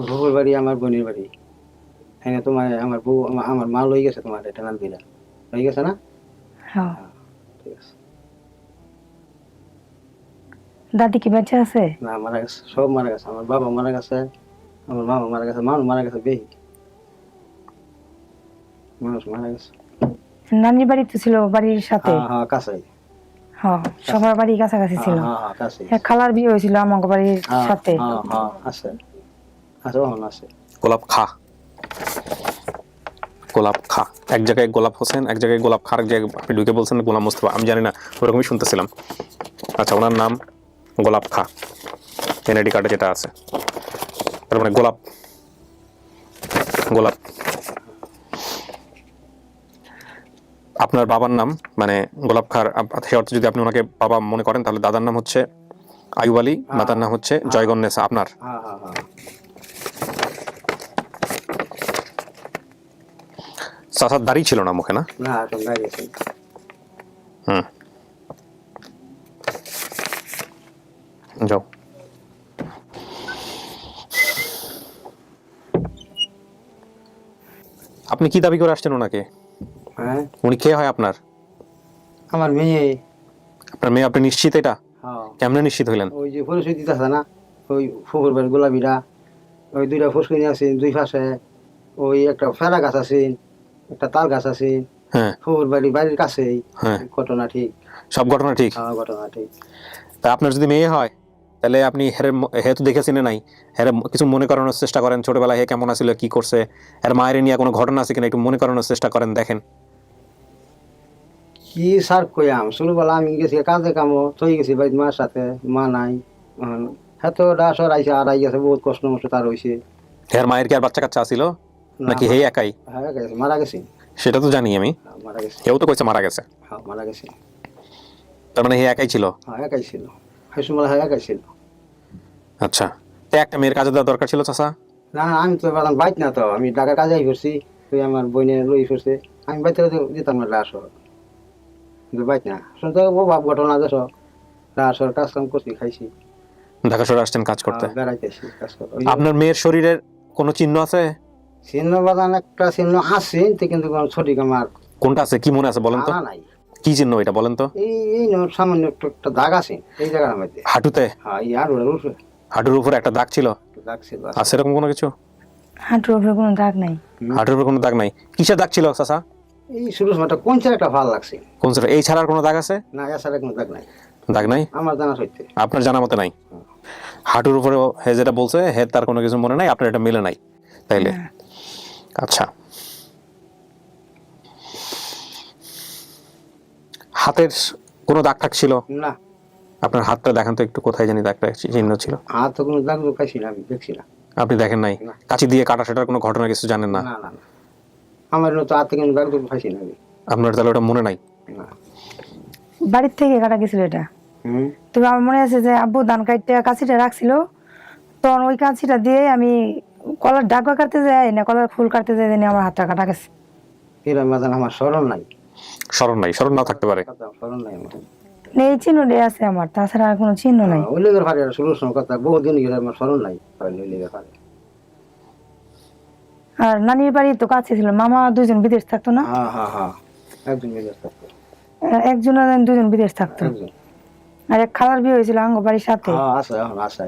বউর বাড়ি আমার বোনের বাড়ি। হ্যাঁ, তোমার আমার বউ আমার মা লই গেছে, তোমার এটা নাম দিলা লই গেছে না? হ্যাঁ। ঠিক আছে। দাদি কি বেঁচে আছে? না, মারা গেছে, সব মারা গেছে। আমার বাবা মারা গেছে, আমার মামা মারা গেছে, মামা মারা গেছে, বেহি মানুষ মারা গেছে। নানির বাড়ি তো ছিল বাড়ির সাথে, হ্যাঁ হ্যাঁ কাছেই। হ্যাঁ সবার বাড়ি কাছাকাছি ছিল। হ্যাঁ হ্যাঁ কাছেই। এক খালার বিয়ে হয়েছিল আমাকে বাড়ির হ্যাঁ সাথে। হ্যাঁ হ্যাঁ আছে আছে ওখানে আছে। গোলাপ খা, গোলাপ খা, এক জায়গায় গোলাপ হোসেন, এক জায়গায় গোলাপ খার, এক জায়গায় আপনি ঢুকে বলছেন গোলাম মোস্তফা, আমি জানি না, ওরকমই শুনতেছিলাম। আচ্ছা, ওনার নাম গোলাপ খা, এনআইডি কার্ডে যেটা আছে, তার মানে গোলাপ গোলাপ। আপনার বাবার নাম মানে গোলাপ খার, সে অর্থে যদি আপনি ওনাকে বাবা মনে করেন, তাহলে দাদার নাম হচ্ছে আইয়ুব আলী, মাতার নাম হচ্ছে জয়গন্নেসা। আপনার হ্যাঁ হ্যাঁ হ্যাঁ। চাচার দাড়ি ছিল না মুখে, না? না এখন গাড়ি আছে। হুম, যাও। আপনি কি দাবি করে আসছেন ওনাকে? হ্যাঁ উনি কে হয় আপনার? আমার মেয়ে। আপনার মেয়ে? আপনি নিশ্চিত এটা? হ্যাঁ কেমনে নিশ্চিত হইলেন? ওই যে পরিচয় দিতেছে না, ওই ফুকুর বাড়ির গোলাপিরা, ওই দুইটা ফুসকুনি আছে দুই পাশে, ওই একটা ফেরা গাছ আছে, একটা তাল গাছ আছে, হ্যাঁ ফুকুর বাড়ির কাছেই। হ্যাঁ, ঘটনা ঠিক। সব ঘটনা ঠিক। হ্যাঁ ঘটনা ঠিক। তা আপনার যদি মেয়ে হয়, তাহলে আপনি হে তো দেখে চিনে নাই, হ্যাঁ কিছু মনে করানোর চেষ্টা করেন, ছোটবেলায় হে কেমন আছিল, কি করছে, এর মায়ের নিয়ে কোনো ঘটনা আছে কিনা একটু মনে করানোর চেষ্টা করেন, দেখেন। কি স্যার কইয়াম, ছোটবেলা আমি গেছি কাজে কামো থই গেছি বাড়ির মার সাথে, মা নাই। হ্যাঁ তো ডাসর আইসে আর আই গেছে, বহুত কষ্ট মষ্ট তার হয়েছে। হের মায়ের কি আর বাচ্চা কাচ্চা আছিল নাকি হে একাই? হ্যাঁ গেছে, মারা গেছি। সেটা তো জানি আমি, হ্যাঁ, মারা গেছে। কেউ তো কইছে মারা গেছে, হ্যাঁ মারা গেছে। তার মানে হে একাই ছিল? হ্যাঁ একাই ছিল, সেই সময় হ্যাঁ একাই ছিল। আচ্ছা, তো একটা মেয়ের কাজে দেওয়া দরকার ছিল চাচা? না আমি তো এখন বাইক না, তো আমি ঢাকার কাজে আই করছি, তুই আমার বইনে লই করছে, আমি বাইতে দিতাম না লাশ, কিন্তু বাইক না শুনতে বাপ ঘটনা দেশ লাশর কাজ কাম করছি, খাইছি। ঢাকা শহরে আসছেন কাজ করতে? বেড়াইতেছি কাজ করতে। আপনার মেয়ের শরীরের কোনো চিহ্ন আছে? চিহ্ন বাদান একটা চিহ্ন আছে, কিন্তু কোনো সঠিক আমার কোনটা আছে, কি মনে আছে বলেন তো? জানা নাই। কি চিহ্ন এটা বলেন তো? এই সামান্য একটা দাগ আছে এই জায়গার মধ্যে। হাঁটুতে? হ্যাঁ এই আর উঠে হাঁটুর উপরে একটা দাগ ছিল? দাগ ছিল। আছে এরকম কোনো কিছু? হাঁটুর উপরে কোনো দাগ নাই। হাঁটুর উপরে কোনো দাগ নাই? কিসের দাগ ছিল চাচা? এই শুরু সময়টা কোন একটা ভালো লাগছে। কোন সেটা? এই ছাড়ার কোনো দাগ আছে? না এছাড়া কোনো দাগ নাই। দাগ নাই আমার জানা সত্যি। আপনার জানা মতে নাই? হাঁটুর উপরে হে যেটা বলছে, হে তার কোনো কিছু মনে নাই, আপনার এটা মিলে নাই তাইলে? আচ্ছা, হাতের কোনো দাগ টাগ ছিল? না। আপনার হাতটা দেখান তো একটু, কোথায় জানি দাগটা চিহ্ন ছিল? হাত তো কোনো দাগ পাইছি না, আমি দেখছি না। আপনি দেখেন নাই? কাঁচি দিয়ে কাটা সেটার কোনো ঘটনা কিছু জানেন না? না না না, আমার তো হাত থেকে কোনো দাগ পাইছি না আমি। আপনার তাহলে ওটা মনে নাই? না। বাড়ির থেকে কাটা গেছিল এটা। তবে আমার মনে আছে যে আব্বু ধান কাটতে কাঁচিটা রাখছিল, তখন ওই কাঁচিটা দিয়ে আমি কলার ডাকা কাটতে যাই না, কলার ফুল কাটতে যাই জানি আমার হাতটা কাটা গেছে। এরকম বাজান আমার স্মরণ নাই। স্মরণ নাই? স্মরণ নাও থাকতে পারে, স্মরণ নাই আমার। এই চিহ্নটাই আছে আমার, তাছাড়া আর কোনো চিহ্ন নাই। ওই লেগের ফাড়ে শুরু সময় কথা বহুদিন গেছে, আমার স্মরণ নাই ওই লেগের ফাড়ে। আর নানির বাড়ি তো কাছে ছিল, মামা দুজন বিদেশ থাকতো না? হ্যাঁ হ্যাঁ হ্যাঁ, একজন বিদেশ থাকতো। একজন আর দুজন বিদেশ থাকতো। একজন। আর এক খালার বিয়ে হয়েছিল আঙ্গ বাড়ির সাথে। হ্যাঁ আছে, এখন আছে,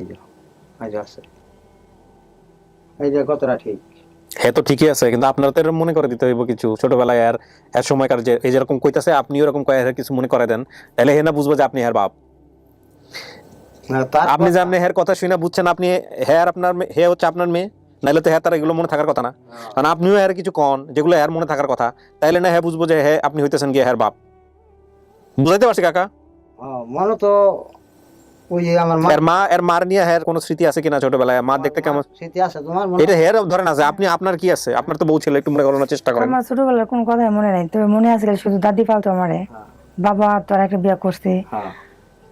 আজ আছে। এই যে কতটা ঠিক। হ্যাঁ তো ঠিকই আছে, কিন্তু আপনার তো এরকম মনে করে দিতে হইব কিছু ছোটবেলায়, আর এর সময়কার যে এই যেরকম কইতাছে আপনি ওরকম কয়ে কিছু মনে করে দেন, তাহলে হে না বুঝবো যে আপনি হের বাপ। আপনি যে আপনি হের কথা শুনে বুঝছেন আপনি হের আপনার হে হচ্ছে আপনার মেয়ে, নাইলে তো হ্যাঁ তার এগুলো মনে থাকার কথা না। কারণ আপনিও হের কিছু কন যেগুলো হের মনে থাকার কথা, তাইলে না হ্যাঁ বুঝবো যে হ্যাঁ আপনি হইতেছেন গিয়ে হের বাপ। বুঝাইতে পারছি কাকা? মনে তো ওই আমার এর মার নিয়ে হের কোনো স্মৃতি আছে কিনা ছোটবেলায়? মা দেখতে কেমন? স্মৃতি আছে তোমার? এটা হের ধরেন আছে, আপনি আপনার কি আছে? আপনার তো বউ ছেলে, একটু মনে করানোর চেষ্টা করেন। আমার ছোটবেলার কোনো কথাই মনে নাই, তবে মনে আছে শুধু দাদি পালতো আমারে। বাবা তো আর একটা বিয়ে করছে,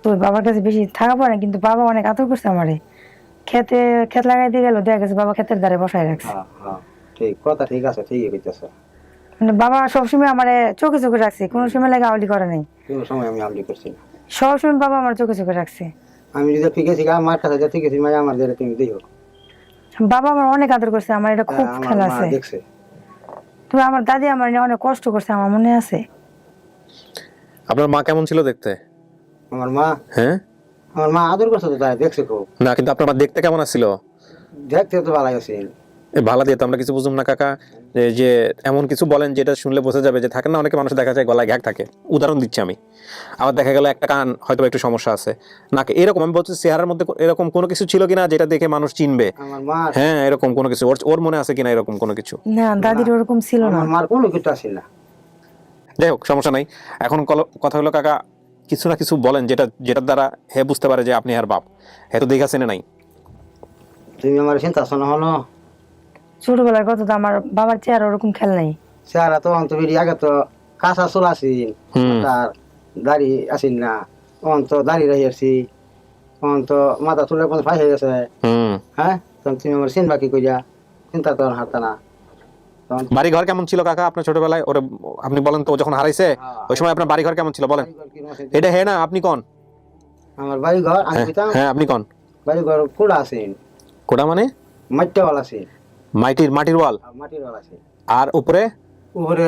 তো বাবার কাছে বেশি থাকা পড়ে, কিন্তু বাবা অনেক আদর করছে আমারে। ক্ষেত লাগাইতে গেল, দেখা গেছে বাবা ক্ষেতের ধারে বসায় রাখছে। ঠিক কথা, ঠিক আছে, ঠিকই কইতেছে। মানে বাবা সবসময় আমারে চোখে চোখে রাখছে, কোনো সময় লাগে আউলি করে নাই। কোনো সময় আমি আউলি করছি না, সবসময় বাবা আমার চোখে চোখে রাখছে। আমি যদি ঠিক আছি আমার কাছে যা ঠিক আছে, মাই আমার দিলে তুমি দিও। বাবা আমার অনেক আদর করছে, আমার এটা খুব খেয়াল আছে। দেখছে তবে আমার দাদি আমার নিয়ে অনেক কষ্ট করছে, আমার মনে আছে। আপনার মা কেমন ছিল দেখতে? আমার মা? হ্যাঁ আমার মা আদর করছে তো, তাই দেখছে খুব। না, কিন্তু আপনার মা দেখতে কেমন ছিল? দেখতে তো ভালো আছে, ভালো দিয়ে তো আমরা কিছু বুঝুম না কাকা, যে এমন কিছু বলেন যেটা শুনলে বোঝা যাবে যে থাকে না অনেকে মানুষ দেখা যায় গলায় ঘ্যাক থাকে, উদাহরণ দিচ্ছি আমি, আবার দেখা গেল একটা কান হয়তো একটু সমস্যা আছে, নাকে এরকম, আমি বলছি চেহারার মধ্যে এরকম কোনো কিছু ছিল কিনা যেটা দেখে মানুষ চিনবে, আমার মা হ্যাঁ এরকম কোনো কিছু ওর মনে আছে কিনা এরকম কোনো কিছু? না দাদির ওরকম ছিল না। আমার মার কোনো কিছু আছে না। যাই হোক সমস্যা নাই। এখন কথা হলো কাকা, কিছু না কিছু বলেন যেটার দ্বারা হে বুঝতে পারে যে আপনি আর বাপ, হে তো দেখা চেনে নাই। তুমি আমার চিন্তা শোনা হলো, ছোটবেলার কথা তো আমার বাবার চেহারা ওরকম খেয়াল নাই। চেহারা তো অন্তবিরি আগে তো কাঁচা চুল আসিন, তার দাড়ি আসিন না, অন্ত দাড়ি রহিয়েছি, অন্ত মাথা চুলের মধ্যে ফাঁস হয়ে গেছে। হ্যাঁ, তখন তুমি আমার চিনবা কি করিয়া? চিন্তা তো হারতা না। বাড়ি ঘর কেমন ছিল কাকা আপনার ছোটবেলায়? ওরে আপনি বলেন তো, যখন হারাইছে ওই সময় আপনার বাড়ি ঘর কেমন ছিল বলেন? এটা হে না, আপনি কোন? আমার বাড়ি ঘর আমি পিতাম, হ্যাঁ আপনি কোন? বাড়ি ঘর কুড়া আছেন, কোটা মানে মাটির ওয়াল আছে, মাটির ওয়াল, মাটির ওয়াল আছে, আর উপরে উপরে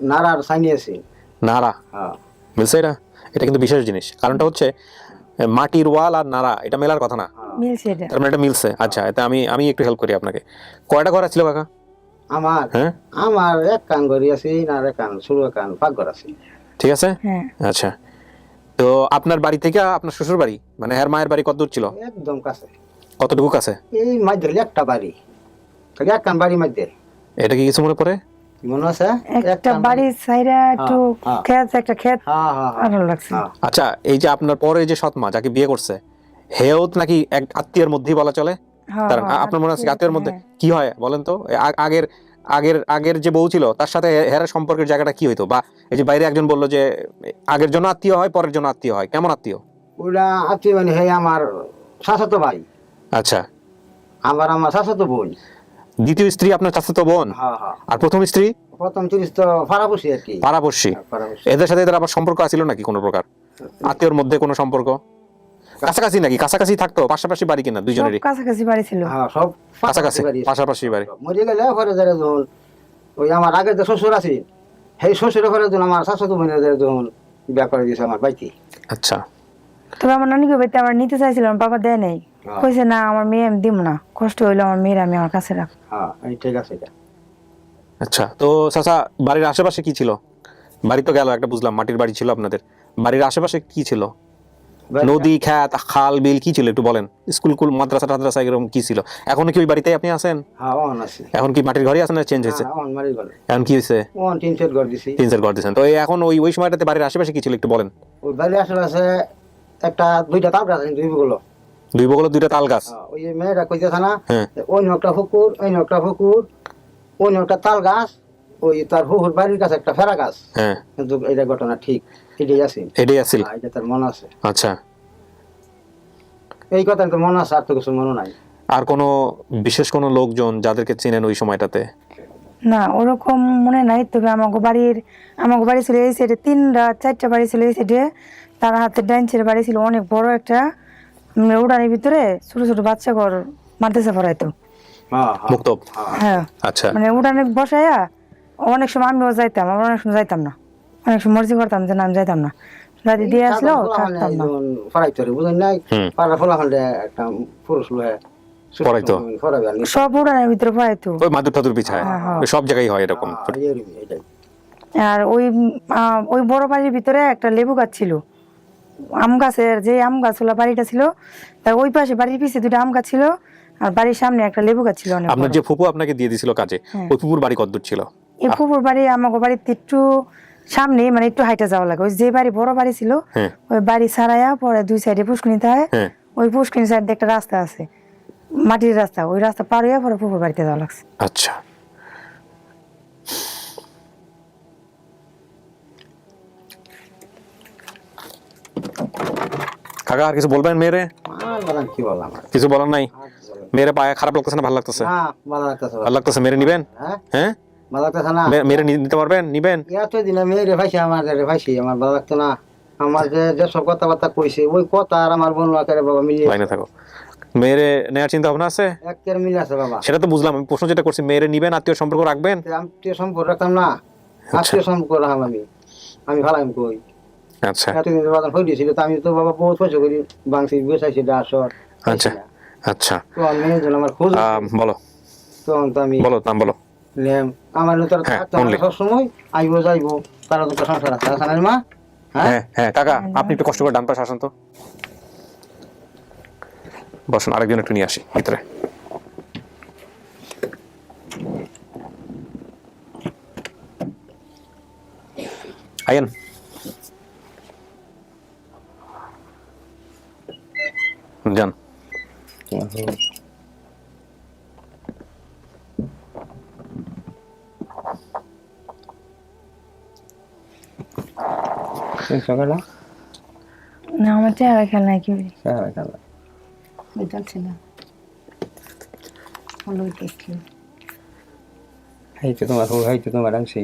নাড়ার সাইনি আছে। নাড়া হ্যাঁ, মিলছে? এটা কিন্তু বিশেষ জিনিস, কারণটা হচ্ছে মাটির ওয়াল আর নাড়া এটা মেলার কথা না, মিলছে এটা। তার মানে এটা মিলছে। আচ্ছা, এটা আমি একটু হেল্প করি আপনাকে। কয়টা ঘর ছিল কাকা? আমার হ্যাঁ আমার এক কান ঘড়ি আছে, আর এক কান ছোট কান পাকঘর আছে। ঠিক আছে। হ্যাঁ আচ্ছা, তো আপনার বাড়ি থেকে আপনার শ্বশুর বাড়ি মানে এর মায়ের বাড়ি কত দূর ছিল? একদম কাছে, কতটুকু কাছে? এই মাঝে একটা বাড়ি, খালি এক কান বাড়ি মধ্যে। এটা কি কিছু মনে পড়ে? মনে আছে একটা বাড়ির সাইডে একটু ক্ষেত, একটা ক্ষেত হ্যাঁ হ্যাঁ ভালো লাগছে। আচ্ছা, এই যে আপনার পরে যে সৎমা যাকে বিয়ে করছে, হেও নাকি এক আত্মীয়ের মধ্যেই বলা চলে? হ্যাঁ, তার হ্যাঁ, আপনার মনে আছে আত্মীয়ের মধ্যে হ্যাঁ। কি হয় বলেন তো? আগের আগের আগের যে বউ ছিল তার সাথে হেরা সম্পর্কের জায়গাটা কি হইতো? বা এই যে বাইরে একজন বললো যে আগের জন্য আত্মীয় হয়, পরের জন্য আত্মীয় হয়, কেমন আত্মীয়? ওরা আত্মীয় মানে হে আমার চাচাতো ভাই, আচ্ছা, আমার চাচাতো বোন। দ্বিতীয় স্ত্রী আপনার চাচাতো বোন, হ্যাঁ হ্যাঁ, আর প্রথম স্ত্রী প্রথম তিরিশ তো ফারাবসি আর কি, পাড়াপড়শি। ফারাবসি। এদের সাথে এদের আবার সম্পর্ক আছিল নাকি কোনো প্রকার? আত্মীয়র মধ্যে কোনো সম্পর্ক কাছাকাছি নাকি? কাছাকাছি থাকতো, পাশাপাশি বাড়ি কিনা সব দুইজনেরই? কাছাকাছি বাড়ি ছিল। হ্যাঁ, সব কাছাকাছি বাড়ি। পাশাপাশি বাড়ি। মরে গেলে ঘরে যারা যখন ওই আমার আগের যে শ্বশুর আছে, সেই শ্বশুরের ঘরে যখন আমার চাচাতো বোনের যখন বিয়া করে দিয়েছে আমার বাইকে। আচ্ছা, তবে আমার নানিকে বাড়িতে আমার নিতে চাইছিলাম, বাবা দেয় নাই, কইছে না আমার মেয়ে আমি দিব না, কষ্ট হইলো আমার মেয়ের আমি আমার কাছে রাখ। হ্যাঁ, এই ঠিক আছে এটা। আচ্ছা, তো চাচা বাড়ির আশেপাশে কি ছিল? বাড়ি তো গেল একটা, বুঝলাম মাটির বাড়ি ছিল আপনাদের, বাড়ির আশেপাশে কি ছিল? নদী, খাত, খাল, বিল কি ছিল একটু বলেন? স্কুল মাদ্রাসা টাদ্রাসা এরকম কি ছিল? এখনো কি ওই বাড়িতেই আপনি আছেন? হ্যাঁ, অন আছে। এখন কি মাটির ঘরই আছেন না চেঞ্জ হয়েছে? অন মারি ঘরে এখন কি হয়েছে? অন টিন সেট ঘর দিছি। তিন চার ঘর দিয়েছেন। তো এখন ওই সময়টাতে বাড়ির আশেপাশে কি ছিল একটু বলেন? ওই বাড়ির আশেপাশে একটা দুইটা তাল গাছ আছে, দুই গুলো। দুই বগলে দুইটা তাল গাছ। ওই যে মেয়েরা কইতেছে না, হ্যাঁ। অন্য একটা পুকুর, অন্য একটা পুকুর, অন্য একটা তাল গাছ, ওই তার পুকুর বাড়ির কাছে একটা ফেরা গাছ। হ্যাঁ, কিন্তু এটা ঘটনা ঠিক, এটাই আছে। এটাই আছিল। এটা তার মনে আছে, আচ্ছা, এই কথা তো মনে আছে, আর তো কিছু মনে নাই। আর কোনো বিশেষ কোনো লোকজন যাদেরকে চেনেন ওই সময়টাতে? না ওরকম মনে নাই, তবে আমাকে বাড়ি ছিল এই সাইডে, 3-4টা বাড়ি ছিল এই সাইডে। তার হাতে ডাইনছের বাড়ি ছিল অনেক বড় একটা, উড়ানের ভিতরে ছোট ছোট বাচ্চা ঘর মাদ্রাসা পড়াইতো। হ্যাঁ হ্যাঁ, মুক্তব। হ্যাঁ, আচ্ছা, মানে উড়ানে বসাইয়া অনেক সময় আমিও যাইতাম, আবার অনেক সময় যাইতাম না, অনেক সময় মর্জি করতাম যে না আমি যাইতাম না, রাতে দিয়ে আসলো থাকতাম না। ফরাইতো রে, বুঝলেন নাই? পাড়া ফলাফলে একটা পুরুষ লোহে পড়াইতো। ফরাবে আর সব উড়ানের ভিতরে পড়াইতো। ওই মাদুর টাদুর বিছায় ওই সব জায়গায় হয় এরকম। এটাই। আর ওই বড় বাড়ির ভিতরে একটা লেবু গাছ ছিল, আম গাছের যে আম গাছগুলো বাড়িটা ছিল, তার ওই পাশে বাড়ির পিছিয়ে 2টা আম গাছ ছিল, আর বাড়ির সামনে একটা লেবু গাছ ছিল অনেক আপনার বড়। যে ফুপু আপনাকে দিয়ে দিছিল কাজে, ওই ফুপুর বাড়ি কতদূর ছিল? এই পুকুর বাড়ি আমাকে বাড়িতে একটু সামনে, মানে একটু হাইটা যাওয়া লাগে। ওই যে বাড়ি বড় বাড়ি ছিল, ওই বাড়ি ছাড়াইয়া পরে 2 সাইডে পুষ্করিণীতে হয়, ওই পুষ্করিণী সাইড দিয়ে একটা রাস্তা আছে, মাটির রাস্তা, ওই রাস্তা পার হইয়া পরে পুকুর বাড়িতে যাওয়া লাগছে। আচ্ছা, কাকা আর কিছু বলবেন মেয়েরে? আর বলেন কি বললাম আর? কিছু বলার নাই? মেয়েরে পায়ে খারাপ লাগতেছে না ভালো লাগতেছে? না, ভালো লাগতেছে। ভালো লাগতেছে। মেরে নিবেন? হ্যাঁ, হ্যাঁ, ভালো লাগতেছে না। মেরে নিতে পারবেন? নিবেন? এতদিনে মেয়েরে ভাইছি, আমার ভাইছি, আমার ভালো লাগতো না। আমার যেসব কথাবার্তা কইছে, ওই কথা আর আমার বোন আকারে বাবা মিলিয়ে লাইনে থাকো। মেয়েরে নেওয়ার চিন্তা ভাবনা আছে? একের মিলে আছে বাবা। সেটা তো বুঝলাম, আমি প্রশ্ন যেটা করছি, মেয়েরে নিবেন, আত্মীয় সম্পর্ক রাখবেন? আত্মীয় সম্পর্ক রাখতাম না, আত্মীয় সম্পর্ক রাখাম আমি ভালো আমি কই। আচ্ছা, এতদিন বাজার হয়ে দিয়েছিল, তো আমি তো বাবা বহুত পয়সা করি বাংসি বেসাইছি, 10 আচ্ছা, আচ্ছা, তো মেয়ের জন্য আমার খোঁজ। বলো। তখন তো আমি বলো নাম বলো। আমার তোর হ্যাঁ, থাকতো only. সব সময় আইবো যাইবো, তারা তো সংসার আছে আসানের মা। হ্যাঁ হ্যাঁ হ্যাঁ কাকা আপনি একটু কষ্ট করে ডান পাশে আসেন তো, বসুন, আরেকজন একটু নিয়ে আসি ভিতরে। আইন যান। সকালে না আমার চেহারা খেয়াল নাই কি হাইতে তোমার হাইতে তোমার আংশি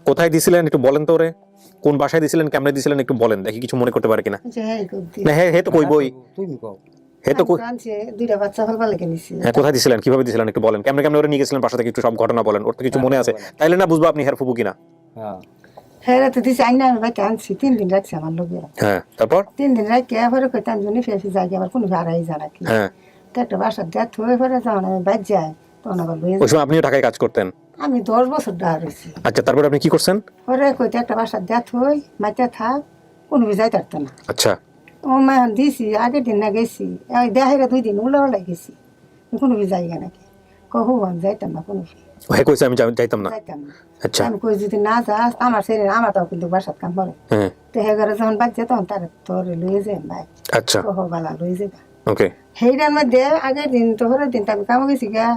কোথায় দিছিলেন একটু বলেন তো, ওরে কোন বাসায় দিছিলেন, কেমনে দিছিলেন একটু বলেন, দেখি কিছু মনে করতে পারে কিনা। না হ্যাঁ হে তো কইবই, তুমি কও হে তো দুইটা বাচ্চা ফলবা লেগে নিছি। হ্যাঁ কোথায় দিছিলেন, কিভাবে দিছিলেন একটু বলেন, কেমনে কেমনে ওরে নিয়ে গেছিলেন বাসা থেকে, একটু সব ঘটনা বলেন, ওর তো কিছু মনে আছে, তাইলে না বুঝবো আপনি হের ফুপু কিনা। হ্যাঁ হ্যাঁ তো দিছি আইনা আমি বাইতে আনছি 3 দিন রাখছি আমার লোকে। হ্যাঁ তারপর 3 দিন রাখি এবারে কইতাম জনি ফেসে যাই আবার কোনো হারাই জানা কি। হ্যাঁ তো একটা বাসা দেখ হয়ে পরে যখন আমি বাইর যাই তখন আবার লয়ে ওই সময় আপনিও ঢাকায় কাজ করতেন? আমি 10 বছর ডার হইছি। আচ্ছা তারপর আপনি কি করছেন? পরে কইতে একটা বাসা দেখ হই মাইতে থাক কোনো যাইতে পারত না। আচ্ছা ও মা দিছি আগের দিন না গেছি ওই দেখাইরা 2 দিন উল্লা গেছি কোনো যাইগা নাকি কহু আমি যাইতাম না কোনো হে কইছে আমি যাইতাম না। যাইতাম না। আচ্ছা আমি কই যদি না যাস আমার ছেলে আমার তাও কিন্তু বাসাত কাম করে। হ্যাঁ তো হে ঘরে যখন বাচ্চা তখন তার তোর লয়ে যায় ভাই আচ্ছা কহ বালা লয়ে যাবে। ওকে সেইটার মধ্যে আগের দিন তোহরের দিন আমি কামো গেছি গা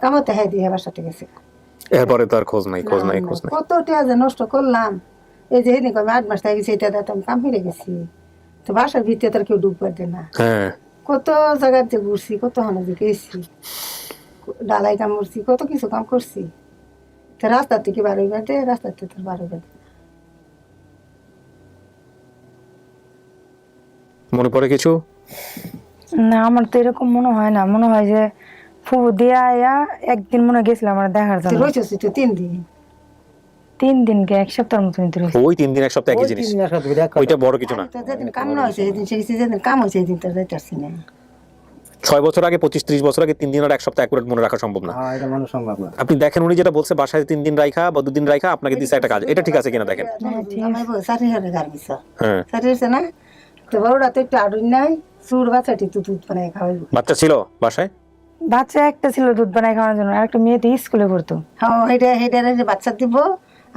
কামতে হে দিয়ে বাসাতে গেছি। এরপরে তো আর খোঁজ নাই। কত টাকা যে নষ্ট করলাম, এই যে সেদিন আমি 8 মাস থেকে গেছি এটা তো আমি কাম ফিরে গেছি, তো বাসার ভিতরে তার কেউ ডুববার দে না। হ্যাঁ কত জায়গাতে ঘুরছি, কত হানা যে গেছি, ডালাই কাম করছি, কত কিছু কাম করছি, তো রাস্তা থেকে বার হইবার দে, রাস্তা থেকে তোর বার হইবার দে। মনে পড়ে কিছু? না আমার তো এরকম মনে হয় না, মনে হয় যে ফুবু দিয়া আয়া একদিন মনে গেছিলাম আমার দেখার তুই জন্য। রয়েছিস তো 3 দিন, 3 দিনকে 1 সপ্তাহের মতো নিতে রয়েছে। ওই 3 দিন এক সপ্তাহ একই জিনিস, ওইটা বড় কিছু না। তো যেদিন কাম না হয়েছে সেদিন সেদিন যেদিন কাম হয়েছে সেদিন তোর যাইতেছি না। 6 বছর আগে 25-30 বছর আগে 3 দিন আর এক সপ্তাহ অ্যাকুরেট মনে রাখা সম্ভব না। হ্যাঁ এটা মনে সম্ভব না। আপনি দেখেন উনি যেটা বলছে বাসায় 3 দিন রাইখা বা 2 দিন রাইখা আপনাকে দিছে একটা কাজ, এটা ঠিক আছে কিনা দেখেন। আমার বউ সারি হারে গার্মিস হ্যাঁ সারি হচ্ছে না, তো বড়টা তো একটু আড়ুই নাই, সুর বাচ্চাটি তো দুধ বানায় খাওয়াইব। বাচ্চা ছিল বাসায়? বাচ্চা একটা ছিল দুধ বানাই খাওয়ানোর জন্য, আর একটা মেয়ে তো স্কুলে পড়তো। হ্যাঁ হেডারে যে বাচ্চা দিব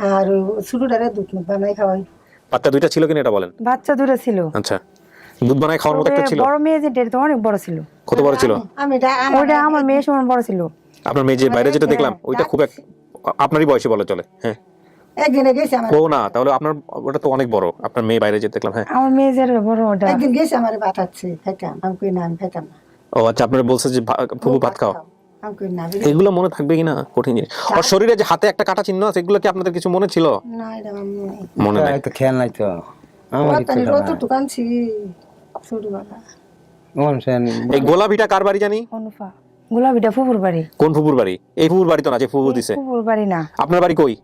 আর ছোটটারে দুধ বানাই খাওয়াইব। বাচ্চা 2টা ছিল কিনা এটা বলেন। বাচ্চা 2টা ছিল। আচ্ছা দুধ বানায় খাওয়ার মতো একটা ছিল? বড় মেয়ে যেটা এটা তো অনেক বড় ছিল। কত বড় ছিল? আমি ওইটা আমার মেয়ের সমান বড় ছিল। আপনার মেয়ে যে বাইরে যেটা দেখলাম ওইটা খুব আপনারই বয়সে বলে চলে। হ্যাঁ একদিনে গেছে আমার, ও না তাহলে আপনার ওটা তো অনেক বড়, আপনার মেয়ে বাইরে যেতে দেখলাম। হ্যাঁ আমার মেয়ে যে বড় ওটা। একদিন গেছে আমার বাতাচ্ছে খাইতাম, আমি কই না আমি খাইতাম না। ও আচ্ছা আপনার বলছে যে ফুফু ভাত খাও, আমি কই না এগুলো মনে থাকবে কিনা কঠিন জিনিস। আর শরীরে যে হাতে একটা কাটা চিহ্ন আছে এগুলো কি আপনাদের কিছু মনে ছিল? না এটা মনে নাই তো খেয়াল নাই তো আমার রত দোকানছি ছোটবেলা। এই গোলাপিটা কার বাড়ি জানি? অনুফা গোলাপিটা ফুপুর বাড়ি। কোন ফুপুর বাড়ি? এই ফুপুর বাড়ি তো না যে ফুপু দিছে। ফুপুর বাড়ি না। আপনার বাড়ি কই?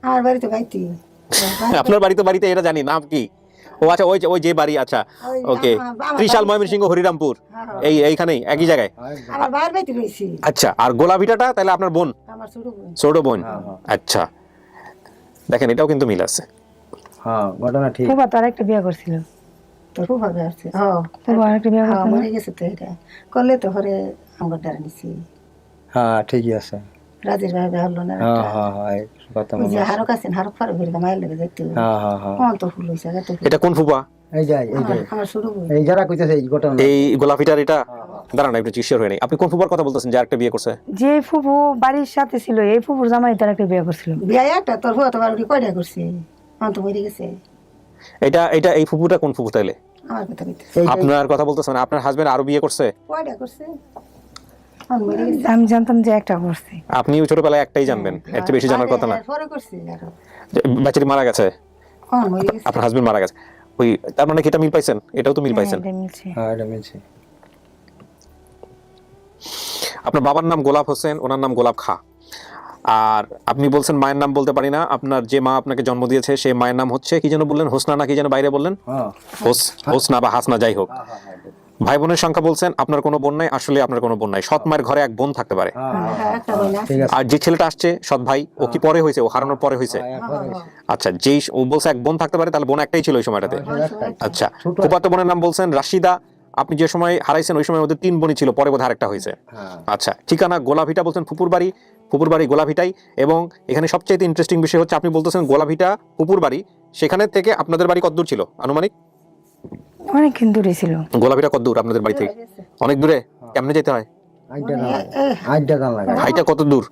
আমার বাড়িতে গাইতি। আপনার বাড়ি তো বাড়িতে এটা জানি নাম কি? ও আচ্ছা ওই যে বাড়ি, আচ্ছা ওকে। ত্রিশাল ময়মনসিংহ হরিরামপুর এইখানেই একই জায়গায়। আমার বাবার বাড়িতে রইছি। আচ্ছা আর গোলাপিটাটা তাহলে আপনার বোন? আমার ছোট বোন। ছোট বোন, আচ্ছা দেখেন এটাও কিন্তু মিল আছে। হ্যাঁ ঘটনা ঠিক। ফুপা তো আরেকটা বিয়ে করছিল। তোর খুব ভাবে আসছে। হ্যাঁ ফুপা আরেকটা বিয়ে করছিল। মরে গেছে তো এটা করলে তো হরে আমার দ্বারা নিছি। হ্যাঁ ঠিকই আছে। রাজের ভাই হলো না। হ্যাঁ হ্যাঁ হ্যাঁ কথা ওই যে হারক আছেন হারক ফারুক এর মাইল লেগে যাইতে। হ্যাঁ হ্যাঁ হ্যাঁ কোন তো ফুল হইছে তো। এটা কোন ফুপা? এই যে আমার ছোট বোন। এই যারা কইতাছে এই ঘটনা এই গোলাপিটার এটা দাঁড়ান একটু চিশিয়ার হয়ে নেই। আপনি কোন ফুপার কথা বলতেছেন যে আরেকটা বিয়ে করছে? যে ফুপু বাড়ির সাথে ছিল এই ফুপুর জামাই তার একটা বিয়ে করছিল। বিয়া একটা তোর হতো তো বাড়ি কয়টা করছে, আমার তো মরে গেছে। এটা এই ফুপুটা কোন ফুপু তাইলে? আমার কথা কইতে আপনার কথা বলতেছেন আপনার হাজবেন্ড আরো বিয়ে করছে? কয়টা করছে আমার মরে গেছে। আমি জানতাম যে একটা করছে। আপনি ছোটবেলায় একটাই জানবেন, এর চেয়ে বেশি জানার কথা না। পরে করছে আরো বাচ্চাটি মারা গেছে, আমার মরে গেছে। আপনার হাজবেন্ড মারা গেছে, ওই তার মানে কি এটা মিল পাইছেন? এটাও তো মিল পাইছেন। এটা মিলছে। হ্যাঁ এটা মিলছে। আপনার বাবার নাম গোলাপ হোসেন, ওনার নাম গোলাপ খা। আর আপনি বলছেন মায়ের নাম বলতে পারি না, আপনার যে মা আপনাকে জন্ম দিয়েছে সেই মায়ের নাম হচ্ছে কি যেন বললেন, হোসনা না কি যেন বাইরে বললেন? হ্যাঁ হোসনা বা হাসনা যাই হোক। ভাই বোনের সংখ্যা বলছেন, আপনার কোনো বোন নাই, আসলে আপনার কোনো বোন নাই, সৎ মায়ের ঘরে এক বোন থাকতে পারে। হ্যাঁ, একটা বোন আছে। ঠিক আছে। আর যে ছেলেটা আসছে সৎ ভাই, ও কি পরে হয়েছে, ও হারানোর পরে হয়েছে? আচ্ছা, যেই ও বলছে এক বোন থাকতে পারে, তাহলে বোন একটাই ছিল ওই সময়টাতে। আচ্ছা, ফুফাতো বোনের নাম বলছেন রাশিদা, আপনি যে সময় হারাইছেন ওই সময় ওদের 3 বোনই ছিল, পরে বোধহয় আরেকটা হয়েছে। আচ্ছা, ঠিকানা গোলাভিটা বলছেন, ফুপুর বাড়ি গোলাভিটাই। এবং এখানে সবচেয়ে ইন্টারেস্টিং বিষয় হচ্ছে আপনি বলতেছেন গোলাভিটা ফুপুর বাড়ি, সেখানে থেকে আপনাদের বাড়ি কত দূর ছিল আনুমানিক? অনেকক্ষণ দূরে ছিল। গোলাভিটা কত দূর আপনাদের বাড়ি থেকে? অনেক দূরে। কেমনে যেতে হয়? আইডা গান লাগে। হাইটা কত দূর?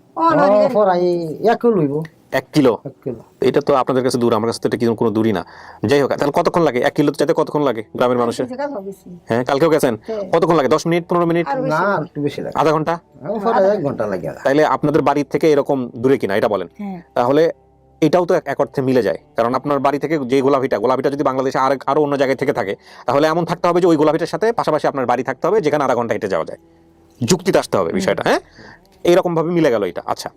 পরাই 1 কিলো লইব। 1 কিলো? 1 কিলো। এটা তো আপনাদের কাছে দূর, আমার কাছে তো এটা কোনো দূরই না। যাই হোক, তাহলে কতক্ষণ লাগে 1 কিলো যেতে? কতক্ষণ লাগে গ্রামের মানুষের? হ্যাঁ, কালকেও গেছেন। কতক্ষণ লাগে? 10 মিনিট, 15 মিনিট, না একটু বেশি লাগে। আধা ঘন্টা? পরাই 1 ঘন্টা লাগে। তাইলে আপনাদের বাড়ি থেকে এরকম দূরে কিনা এটা বলেন। তাহলে এটাও তো এক অর্থে মিলে যায়, কারণ আপনার বাড়ি থেকে যে গোলাভিটা যদি বাংলাদেশে আরো অন্য জায়গায় থেকে থাকে, তাহলে এমন থাকতে হবে যে ওই গোলাভিটার সাথে পাশাপাশি আপনার বাড়ি থাকতে হবে, যেখানে আধা ঘন্টা হেঁটে যাওয়া যায়। যুক্তিতে আসতে হবে বিষয়টা। হ্যাঁ, এইরকম ভাবে মিলে গেল এটা। আচ্ছা,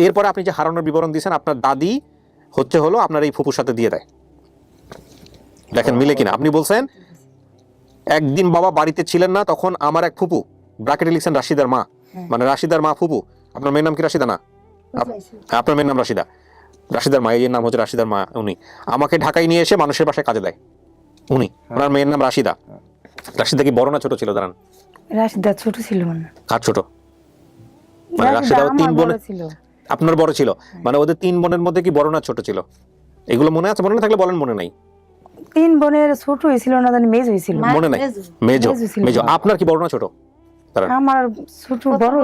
এরপরে আপনি যে হারানোর বিবরণ দিয়েছেন, আপনার দাদি হলো আপনার এই ফুপুর সাথে দিয়ে দেয়। দেখেন মিলে কিনা। আপনি বলছেন একদিন বাবা বাড়িতে ছিলেন না, তখন আমার এক ফুপু, ব্র্যাকেটে লিখছেন রাশিদার মা, মানে রাশিদার মা ফুপু। আপনার মেয়ের নাম কি রাশিদা না? আপনার মেয়ের নাম রাশিদার মা, এই নাম হচ্ছে রাশিদার মা। উনি আমাকে ঢাকায় নিয়ে এসে মানুষের বাসায় কাজে দেয়। উনি, ওনার মেয়ের নাম রাশিদা। রাশিদা কি বড় না ছোট ছিল? দাঁড়ান, রাশিদা ছোট ছিল না। কার ছোট? মানে রাশিদা 3 বোন, ছিল। আপনার বড় ছিল, মানে ওদের 3 বোনের মধ্যে কি বড় না ছোট ছিল? এগুলো মনে আছে? মনে না থাকলে বলেন মনে নাই। 3 বোনের ছোট হয়েছিল না, জানি মেজ হয়েছিল। মনে নাই? মেজো। আপনার কি বড় না ছোট? আমার ছোট বড়।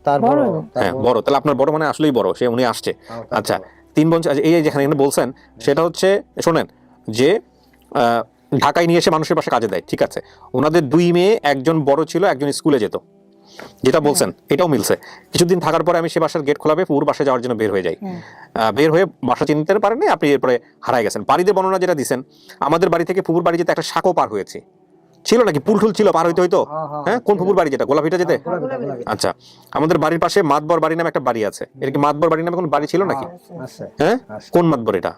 তার বড়। হ্যাঁ, বড়। তাহলে আপনার বড় মানে আসলেই বড়, সে উনি আসছে। আচ্ছা, 3 বোন। এই যেখানে বলছেন সেটা হচ্ছে, শোনেন, যে ঢাকায় নিয়ে এসে মানুষের বাসায় কাজে দেয়, ঠিক আছে। ওনাদের 2 মেয়ে, একজন বড় ছিল, একজন স্কুলে যেত, যেটা বলছেন এটাও মিলছে। কিছুদিন থাকার পরে আমি সে বাসার গেট খোলাবে পুরো বাসায় যাওয়ার জন্য বের হয়ে যাই। বের হয়ে বাসা চিনতে পারেননি আপনি, এরপরে হারাই গেছেন। বাড়িতে বর্ণনা যেটা দিচ্ছেন, আমাদের বাড়ি থেকে ফুপুর বাড়ি যেতে একটা শাকও পার হয়েছে, ছিল নাকি? পুলঠুল ছিল, পার হইতে হইতো। হ্যাঁ, কোন ফুপুর বাড়ি? যেটা গোলাভিটা যেতে? আচ্ছা, আমাদের বাড়ির পাশে মাতবর বাড়ি নামে একটা বাড়ি আছে। এটা কি মাতবর বাড়ি নামে কোনো বাড়ি ছিল নাকি? হ্যাঁ, কোন মাতবর এটা?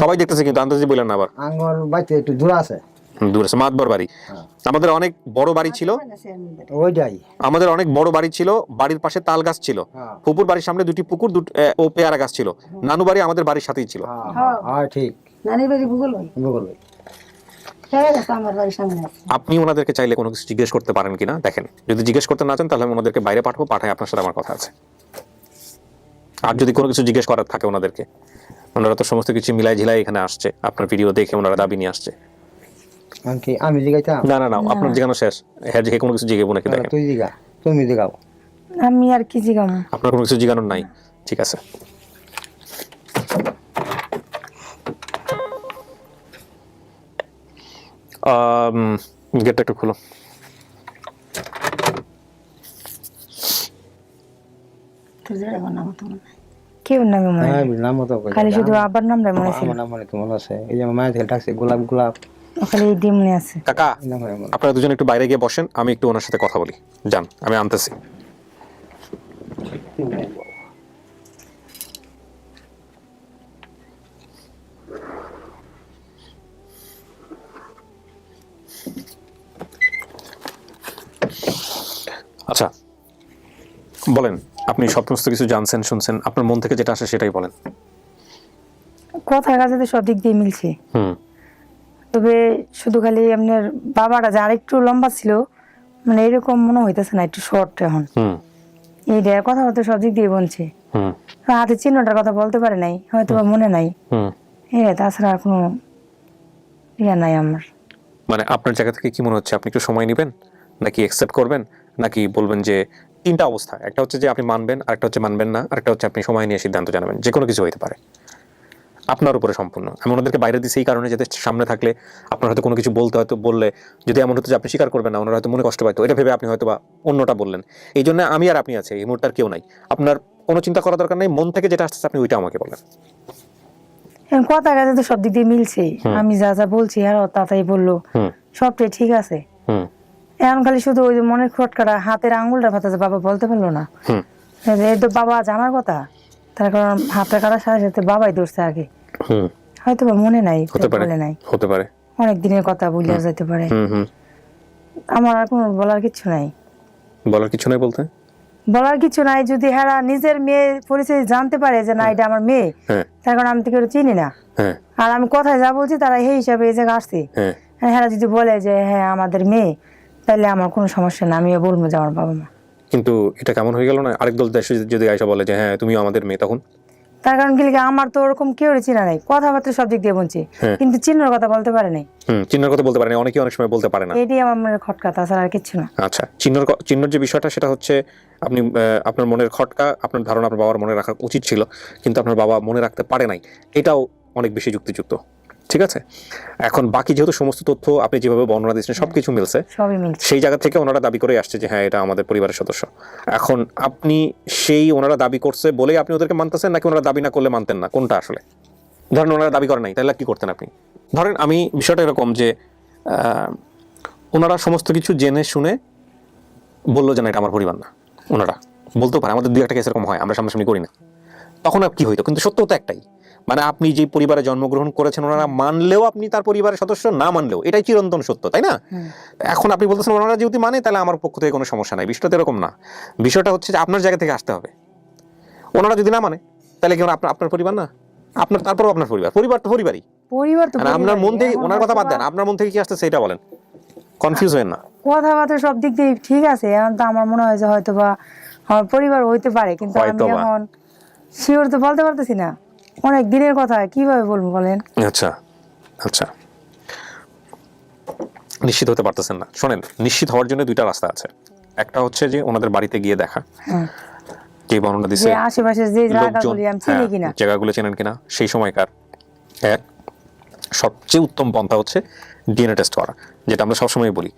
সবাই দেখতেছে কিন্তু আন্দাজি বললেন না আবার। আঙ্গর বাইতে একটু দূর আছে। দূর আছে, মাতবর বাড়ি। আমাদের অনেক বড় বাড়ি ছিল, ওইটাই আমাদের অনেক বড় বাড়ি ছিল। বাড়ির পাশে তাল গাছ ছিল, ফুপুর বাড়ির সামনে 2টি পুকুর, ও পেয়ারা গাছ ছিল। নানু বাড়ি আমাদের বাড়ির সাথেই ছিল। হ্যাঁ, ঠিক। নানি বাড়ি ভূগোল আমার বাড়ির সামনে আছে। আপনি ওনাদেরকে চাইলে কোনো কিছু জিজ্ঞেস করতে পারেন কিনা দেখেন। যদি জিজ্ঞেস করতে না চান, তাহলে আমি ওনাদেরকে বাইরে পাঠায় আপনার সাথে আমার কথা আছে। আর যদি কোনো কিছু জিজ্ঞেস করার থাকে ওনাদেরকে, ওনারা তো সমস্ত কিছু মিলাই ঝিলাই এখানে আসছে, আপনার ভিডিও দেখে ওনারা দাবি নিয়ে আসছে। আমি জিগাইতাম? না, আপনার জিজ্ঞানো শেষ। হ্যাঁ, যে কোনো কিছু জিজ্ঞেস নাকি দেখেন। তুই জিগা, তুমি জিগাও। আমি আর কি জিগাম? আপনার কোনো কিছু জিজ্ঞানোর নাই? ঠিক আছে। গেটটা একটু খুলো। কেউ নামে মনে হয়। নাম তো খালি শুধু আবার নামটা মনে ছিল। আমার নাম মনে আছে। এই যে আমার মায়ের থেকে ডাকছে গোলাপ। খালি এই দিয়ে মনে আছে। কাকা, আপনারা দুজন একটু বাইরে গিয়ে বসেন, আমি একটু ওনার সাথে কথা বলি। যান, আমি আনতেছি। আচ্ছা, বলেন, আপনি সমস্ত কিছু জানছেন, শুনছেন, আপনার মন থেকে যেটা আসে সেটাই বলেন। কথার কাছে তো সব দিক দিয়ে মিলছে। তবে শুধু খালি আপনার বাবাটা যে আরেকটু লম্বা ছিল, মানে এরকম মনে হইতেছে না, একটু শর্ট এখন। এইটা কথাবার্তা সব দিক দিয়ে বলছে। হাতে চিহ্নটার কথা বলতে পারে নাই, হয়তো বা মনে নাই। তাছাড়া আর কোনো ইয়া নাই আমার। মানে আপনার জায়গা থেকে কি মনে হচ্ছে, আপনি একটু সময় নেবেন, নাকি অ্যাকসেপ্ট করবেন, নাকি বলবেন যে 3টা অবস্থা, একটা হচ্ছে যে আপনি মানবেন, আরেকটা হচ্ছে মানবেন না, আরেকটা হচ্ছে আপনি সময় নিয়ে সিদ্ধান্ত জানাবেন। যে কোনো কিছু হইতে পারে, আপনার উপরে সম্পূর্ণ। আমি ওনাদেরকে বাইরে দিচ্ছি এই কারণে, যাতে সামনে থাকলে আপনার হয়তো কোনো কিছু বললে যদি এমন হতো যে আপনি স্বীকার করবেন না, ওনারা হয়তো মনে কষ্ট পাইতো, এটা ভেবে আপনি হয়তো বা অন্যটা বললেন। এই জন্য আমি আর আপনি আছে, এই মুহূর্তে আর কেউ নাই। আপনার কোনো চিন্তা করার দরকার নেই, মন থেকে যেটা আসছে আপনি ওইটা আমাকে বলেন। কথা কাছে তো সব দিক দিয়ে মিলছে, আমি যা যা বলছি আর তাই বললো, সবটাই ঠিক আছে। এখন খালি শুধু ওই যে মনের খটকাটা, হাতের আঙ্গুলটা ফাটাছে, বাবা বলতে পারলো না। এই তো বাবা জানার কথা, তার কারণ হাতটা কাটার সাথে সাথে বাবাই ধরছে আগে, হয়তো বা মনে নাই, হতে পারে নাই, হতে পারে অনেক দিনের কথা বলিয়া যেতে পারে। আমার আর কোনো বলার কিছু নাই। বলার কিছু নাই বলতে? বলার কিছু নাই, যদি হেরা নিজের মেয়ে পরিচয় জানতে পারে যে না এটা আমার মেয়ে, হ্যাঁ তার কারণ আমি তো কেউ চিনি না। হ্যাঁ আর আমি কথায় যা বলছি তারা সেই হিসাবে এই জায়গায় আসছে। হ্যাঁ হেরা যদি বলে যে হ্যাঁ আমাদের মেয়ে, তাহলে আমার কোনো সমস্যা না, আমিও বলবো যে আমার বাবা মা। কিন্তু এটা কেমন হয়ে গেল না, আরেক দল দেশে যদি আয়সা বলে যে হ্যাঁ তুমিও আমাদের মেয়ে, তখন? তার কারণ কি আমার তো ওরকম কেউ চিনা নাই, কথাবার্তা সব দিক দিয়ে বলছি, হ্যাঁ। কিন্তু চিহ্নের কথা বলতে পারে নাই। চিহ্নের কথা বলতে পারে না, অনেকে অনেক সময় বলতে পারে না। এটাই আমার মনের খটকা, তাছাড়া আর কিছু না। আচ্ছা, চিহ্নর যে বিষয়টা সেটা হচ্ছে আপনি আপনার মনের খটকা, আপনার ধারণা আপনার বাবার মনে রাখা উচিত ছিল, কিন্তু আপনার বাবা মনে রাখতে পারে নাই, এটাও অনেক বেশি যুক্তিযুক্ত। ঠিক আছে, এখন বাকি যেহেতু সমস্ত তথ্য আপনি যেভাবে বর্ণনা দিচ্ছেন সবকিছু মিলছে, সবই মিলছে। সেই জায়গা থেকে ওনারা দাবি করে আসছে যে হ্যাঁ এটা আমাদের পরিবারের সদস্য। এখন আপনি সেই ওনারা দাবি করছে বলেই আপনি ওদেরকে মানতেছেন, নাকি ওনারা দাবি না করলে মানতেন না, কোনটা আসলে? ধরেন ওনারা দাবি করে নাই, তাহলে কি করতেন আপনি? ধরেন আমি বিষয়টা এরকম যে ওনারা সমস্ত কিছু জেনে শুনে বললো যে না এটা আমার পরিবার না, ওনারা বলতেও পারে, আমাদের দুই একটা কেস এরকম হয়, আমরা সামনাসামনি করি না, তখন আর কি হইতো? কিন্তু সত্য তো একটাই, মানে আপনি যে পরিবারে জন্মগ্রহণ করেছেন ওনারা মানলেও আপনি তার পরিবারের সদস্য, না মানলেও এটাই চিরন্তন সত্য, তাই না? এখন আপনি বলতেছেন ওনারা যেহেতু মানে তাহলে আমার পক্ষ থেকে কোনো সমস্যা নাই, বিষয়টা এরকম না। বিষয়টা হচ্ছে যে আপনার জায়গা থেকে আসতে হবে। ওনারা যদি না মানে তাহলে কি আপনার পরিবার না? আপনার তারপরও আপনার পরিবার তো পরিবারই। পরিবার তো আপনার মন থেকে, ওনার কথা বাদ দেন, আপনার মন থেকে কি আসছে সেটা বলেন, কনফিউজ হয়েন না। কথাবার্তা সব দিক দিয়ে ঠিক আছে, এখন তো আমার মনে হয় যে হয়তো বা আমার পরিবার হইতে পারে, কিন্তু আমি এখন শিওর তো বলতে পারতেছি না, অনেক দিনের কথা, কিভাবে বলবো বলেন? আচ্ছা আচ্ছা, নিশ্চিত হতে পারতেছেন না। শোনেন, নিশ্চিত হওয়ার জন্য দুইটা রাস্তা আছে। একটা হচ্ছে যে ওনাদের বাড়িতে গিয়ে দেখা, যে বর্ণনা দিছে আশেপাশে যে জায়গাগুলি আমি চিনি কিনা, জায়গাগুলো চেনেন কিনা, সেই সময়কার এক সবচেয়ে উত্তম পন্থা হচ্ছে ডিএনএ টেস্ট করা, যেটা আমরা সবসময় বলি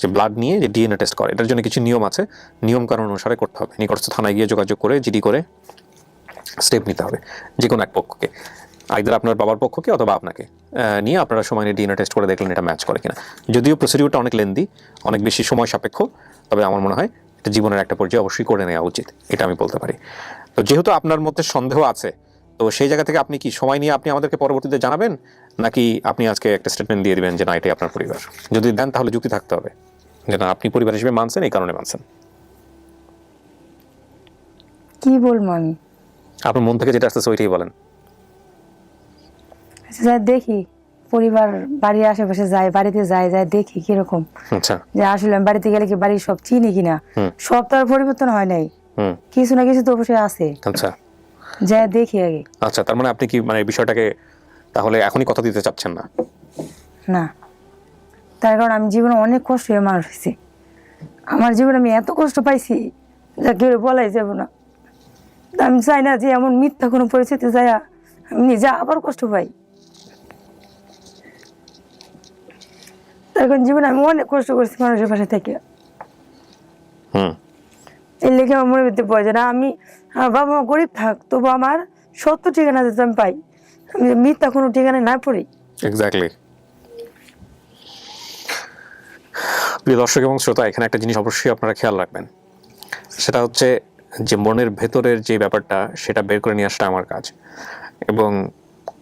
যে ব্লাড নিয়ে যে ডিএনএ টেস্ট করে, এটার জন্য কিছু নিয়ম আছে, নিয়ম কানুন অনুসারে করতে হবে। নিকটস্থ থানায় গিয়ে যোগাযোগ করে জিডি করে স্টেপ নিতে হবে, যে কোনো এক পক্ষকে, আইদার আপনার বাবার পক্ষকে অথবা আপনাকে নিয়ে আপনারা সময় নিয়ে ডিএনএ টেস্ট করে দেখলেন এটা ম্যাচ করে কিনা। যদিও প্রসিডিউরটা অনেক লেন্দি, অনেক বেশি সময় সাপেক্ষ, তবে আমার মনে হয় এটা জীবনের একটা পর্যায়ে অবশ্যই করে নেওয়া উচিত, এটা আমি বলতে পারি। তো যেহেতু আপনার মধ্যে সন্দেহ আছে, তো সেই জায়গা থেকে আপনি কি সময় নিয়ে আপনি আমাদেরকে পরবর্তীতে জানাবেন, নাকি আপনি আজকে একটা স্টেটমেন্ট দিয়ে দিবেন যে না এটাই আপনার পরিবার? যদি দেন তাহলে যুক্তি থাকতে হবে যে না আপনি পরিবার হিসেবে মানছেন, এই কারণে মানছেন। কি বলবো আমি? আপনার মন থেকে যেটা আসতেছে ওইটাই বলেন। দেখি পরিবার বাড়ির আশেপাশে যাই, বাড়িতে যাই দেখি কিরকম, আচ্ছা, যে আসলে আমি বাড়িতে গেলে কি বাড়ির সব চিনি কিনা, সব তো আর পরিবর্তন হয় নাই, কিছু না কিছু তো অবশ্যই আছে। আচ্ছা, যা দেখি আগে। আচ্ছা, তার মানে আপনি কি মানে বিষয়টাকে তাহলে এখনই কথা দিতে চাচ্ছেন না? না, তার কারণ আমি জীবনে অনেক কষ্ট হয়ে মানুষ হয়েছি, আমার জীবনে আমি এত কষ্ট পাইছি যা কেউ বলাই যাব না। আমি চাই না যে এমন মিথ্যা কোনো পরিস্থিতি যায় আমি নিজে আবার কষ্ট পাই। তার কারণ জীবনে আমি অনেক কষ্ট করছি মানুষের পাশে থেকে, এর লেগে আমার মনে করতে পারে না আমি, আমার বাবা মা গরিব থাক তবু আমার সত্য ঠিকানা যাতে আমি পাই, আমি মিথ্যা কোনো ঠিকানায় না পড়ি। এক্স্যাক্টলি। প্রিয় দর্শক এবং শ্রোতা, এখানে একটা জিনিস অবশ্যই আপনারা খেয়াল রাখবেন, সেটা হচ্ছে যে মনের ভেতরের যে ব্যাপারটা সেটা বের করে নিয়ে আসাটা আমার কাজ, এবং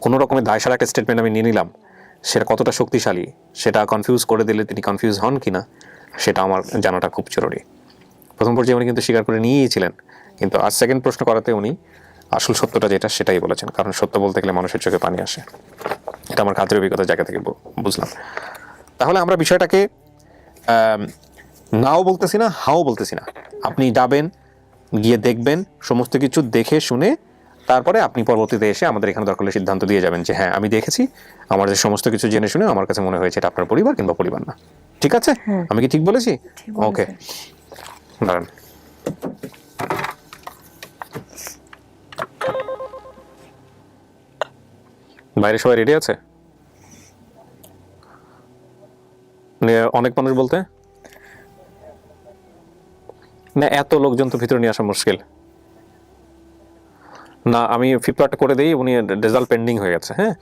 কোনো রকমের দায়সারা একটা স্টেটমেন্ট আমি নিয়ে নিলাম, সেটা কতটা শক্তিশালী সেটা কনফিউজ করে দিলে তিনি কনফিউজ হন কিনা সেটা আমার জানাটা খুব জরুরি। প্রথম পর্যায়ে উনি কিন্তু স্বীকার করে নিয়েছিলেন, কিন্তু আজ সেকেন্ড প্রশ্ন করাতে উনি আসল সত্যটা যেটা সেটাই বলেছেন, কারণ সত্য বলতে গেলে মানুষের চোখে পানি আসে, এটা আমার কাজের অভিজ্ঞতার জায়গা থেকে বুঝলাম। তাহলে আমরা বিষয়টাকে নাও বলতেছি না, হাও বলতেছি না, আপনি যাবেন, গিয়ে দেখবেন, সমস্ত কিছু দেখে শুনে তারপরে আপনি পরবর্তীতে এসে আমাদের এখানে দরকার হলে সিদ্ধান্ত দিয়ে যাবেন যে হ্যাঁ আমি দেখেছি, আমার যে সমস্ত কিছু জেনে শুনে আমার কাছে মনে হয়েছে এটা আপনার পরিবার কিংবা পরিবার না। ঠিক আছে? আমি কি ঠিক বলেছি? ওকে, দাঁড়ান। বাইরে সবাই রেডি আছে? অনেক মানুষ বলতে না, এত লোকজন তো ভিতরে নিয়ে আসা মুশকিল না। আমি ফিফটা করে দিই, উনি রেজাল্ট পেন্ডিং হয়ে গেছে। হ্যাঁ,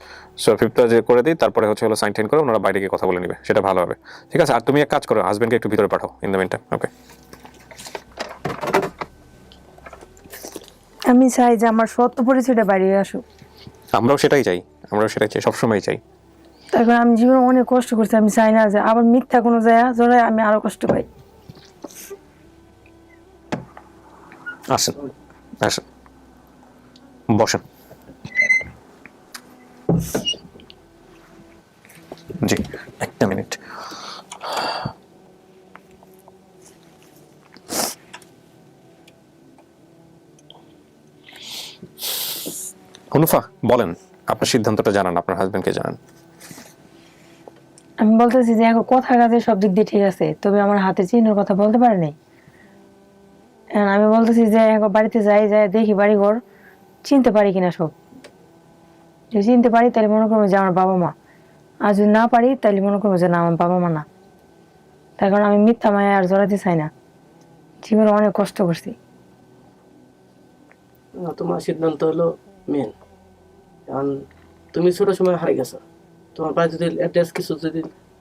সো ফিফটা যে করে দিই, তারপরে হচ্ছে হলো সাইন টেন করে ওনারা বাইরে গিয়ে কথা বলে নিবে, সেটা ভালো হবে। ঠিক আছে? আর তুমি এক কাজ করো, হাজবেন্ডকে একটু ভিতরে পাঠাও ইন দ্য মিনটাইম। ওকে, আমি চাই যে আমার সত্য পরিচয়টা বাইরে আসুক। আমরাও সেটাই চাই, সবসময় চাই। এখন আমি জীবনে অনেক কষ্ট করছি, আমি চাই না যে আবার মিথ্যা কোনো জায়গা জড়ায় আমি আরো কষ্ট পাই। আসেন আসেন, বসেন। জি, একটা মিনিট। হুনুফা বলেন, আপনার সিদ্ধান্তটা জানান, আপনার হাজবেন্ডকে জানান। আমি বলতেছি যে এখন কথা কাজে সব দিক দিয়ে ঠিক আছে, তবে আমার হাতে চিহ্নের কথা বলতে পারে নাই। এখন আমি বলতেছি যে এখন বাড়িতে যাই দেখি বাড়ি ঘর চিনতে পারি কিনা সব। যদি চিনতে পারি তাহলে মনে করবো যে আমার বাবা মা, আর যদি না পারি তাহলে মনে করবো যে না আমার বাবা মা না। তার কারণ আমি মিথ্যা মায়া আর জড়াতে চাই না, জীবনে অনেক কষ্ট করছি। তোমার সিদ্ধান্ত হলো মেন। কারণ তুমি ছোট সময় হারিয়ে গেছো, তোমার বাড়ি যদি অ্যাড্রেস কিছু যদি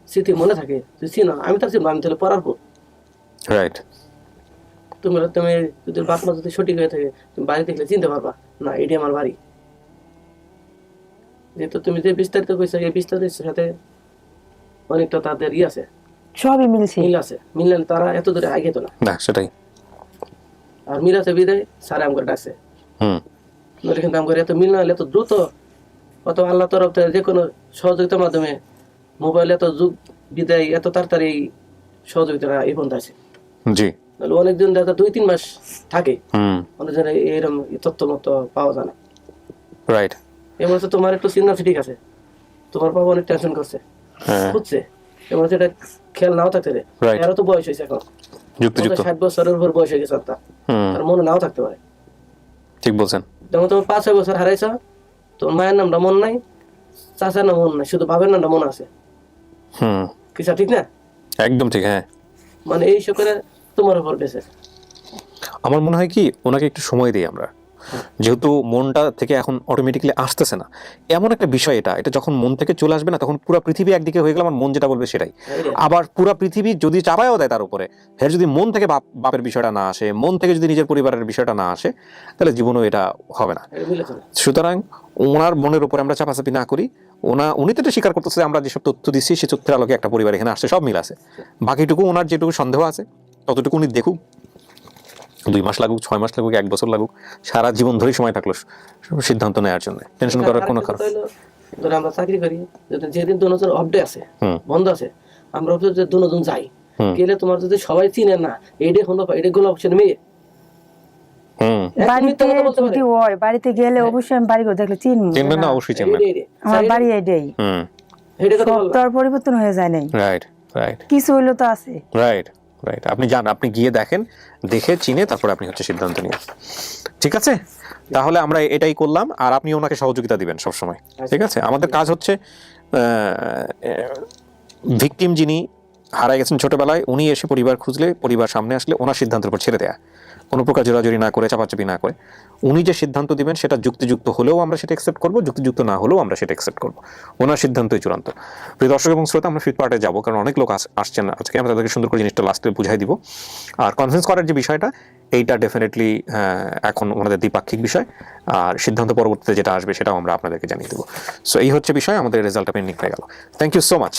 স্মৃতি মনে থাকে, তুই চিনো, আমি তো চিনবো, আমি তাহলে পড়াবো। রাইট। তুমি যদি বাপ মা যদি সঠিক হয়ে থাকে, তুমি বাড়ি দেখলে চিনতে পারবা না এটি আমার বাড়ি। যেহেতু তুমি যে বিস্তারিত কইছো, এই বিস্তারিতের সাথে অনেকটা তাদের আছে, সবই মিলছে, মিল আছে। মিললে তারা এত দূরে আগে তো না, সেটাই। আর মিল আছে বিদায় সারে আম করে ডাকছে। নইলে কিন্তু আম করে এত মিল না হলে এত দ্রুত, অত আল্লাহ তরফ থেকে যে কোনো সহযোগিতার মাধ্যমে মোবাইল এত যুগ বিদায় এত তাড়াতাড়ি সহযোগিতাটা এই পর্যন্ত আছে। জি, অনেকদিন দেখা 2-3 মাস থাকে, অনেকজন এরকম তথ্য মতো পাওয়া যায় না। রাইট। এমন হচ্ছে তোমার একটু চিন্তা ঠিক আছে, তোমার বাবা অনেক টেনশন করছে, বুঝছে? এমন হচ্ছে এটা খেয়াল নাও থাকতে পারে, এরও তো বয়স হয়েছে এখন, 60 বছরের উপর বয়স হয়ে গেছে, তার মনে নাও থাকতে পারে। ঠিক বলছেন। যেমন তোমার 5-6 বছর হারাইছ, তোমার মায়ের নামটা মন নাই, চাচার নাম মন নাই, শুধু বাবার নামটা মনে আছে। কিছু ঠিক না? একদম ঠিক। হ্যাঁ, মানে এই করে তোমার উপর বেঁচে। আমার মনে হয় কি, ওনাকে একটু সময় দিই আমরা, যেহেতু মনটা থেকে এখন অটোমেটিক্যালি আসতেছে না, এমন একটা বিষয় এটা যখন মন থেকে চলে আসবে না, তখন পুরো পৃথিবী একদিকে হয়ে গেল, আমার মন যেটা বলবে সেটাই। আবার পুরো পৃথিবী যদি চাপায়ও দেয় তার উপরে, এর যদি মন থেকে বাপের বিষয়টা না আসে, মন থেকে যদি নিজের পরিবারের বিষয়টা না আসে, তাহলে জীবনেও এটা হবে না। সুতরাং ওনার মনের উপরে আমরা চাপাচাপি না করি। উনি তো এটা স্বীকার করতেছে, আমরা যেসব তথ্য দিচ্ছি সে তথ্যের আলোকে একটা পরিবার এখানে আসছে, সব মিল আছে। বাকিটুকু ওনার যেটুকু সন্দেহ আছে ততটুকু উনি দেখুক, 2 মাস লাগুক, 6 মাস লাগুক, 1 বছর লাগুক, সারা জীবন ধরেই সময় থাকলো সিদ্ধান্ত নেওয়ার জন্য। টেনশন করার কোনো কারণ। ধরো আমরা চাকরি করি, যেদিন দুজন অফ ডে আছে, বন্ধ আছে, আমরা দুজন যাই, গেলে তোমার যদি সবাই চিনে না, এইটা হলো এটা গুলো অপশন মেয়ে বাড়িতে গেলে অবশ্যই আমি বাড়ি ঘর দেখলে চিনবেন না, অবশ্যই চিনবেন আমার বাড়ি এইটাই, সব পরিবর্তন হয়ে যায় নাই। রাইট রাইট, কিছু হইলো তো আছে। রাইট রাইট, আপনি যান, আপনি গিয়ে দেখেন, দেখে চিনে তারপরে আপনি সিদ্ধান্ত নিন। ঠিক আছে, তাহলে আমরা এটাই করলাম, আর আপনি ওনাকে সহযোগিতা দিবেন সবসময়। ঠিক আছে, আমাদের কাজ হচ্ছে ভিকটিম যিনি হারাই গেছেন ছোটবেলায়, উনি এসে পরিবার খুঁজলে, পরিবার সামনে আসলে ওনার সিদ্ধান্তের উপর ছেড়ে দেয়া, কোনো প্রকার জোরাজোরি না করে, চাপাচাপি না করে। উনি যে সিদ্ধান্ত দিবেন সেটা যুক্তিযুক্ত হলেও আমরা সেটা অ্যাকসেপ্ট করবো, যুক্তিযুক্ত না হলেও আমরা সেটা অ্যাকসেপ্ট করবো। ওনার সিদ্ধান্তই চূড়ান্ত। প্রিয় দর্শক এবং শ্রোতা, আমরা ফিফথ পার্টে যাবো, কারণ অনেক লোক আসছেন আজকে, আমরা তাদেরকে সুন্দর করে জিনিসটা লাস্টে বুঝাই দিব। আর কনফারেন্স করার যে বিষয়টা, এইটা ডেফিনেটলি এখন ওনাদের দ্বিপাক্ষিক বিষয়, আর সিদ্ধান্ত পরবর্তীতে যেটা আসবে সেটাও আমরা আপনাদেরকে জানিয়ে দেবো। সো এই হচ্ছে বিষয়, আমাদের রেজাল্টটা পেন্ডিং হয়ে গেল। Thank you so much.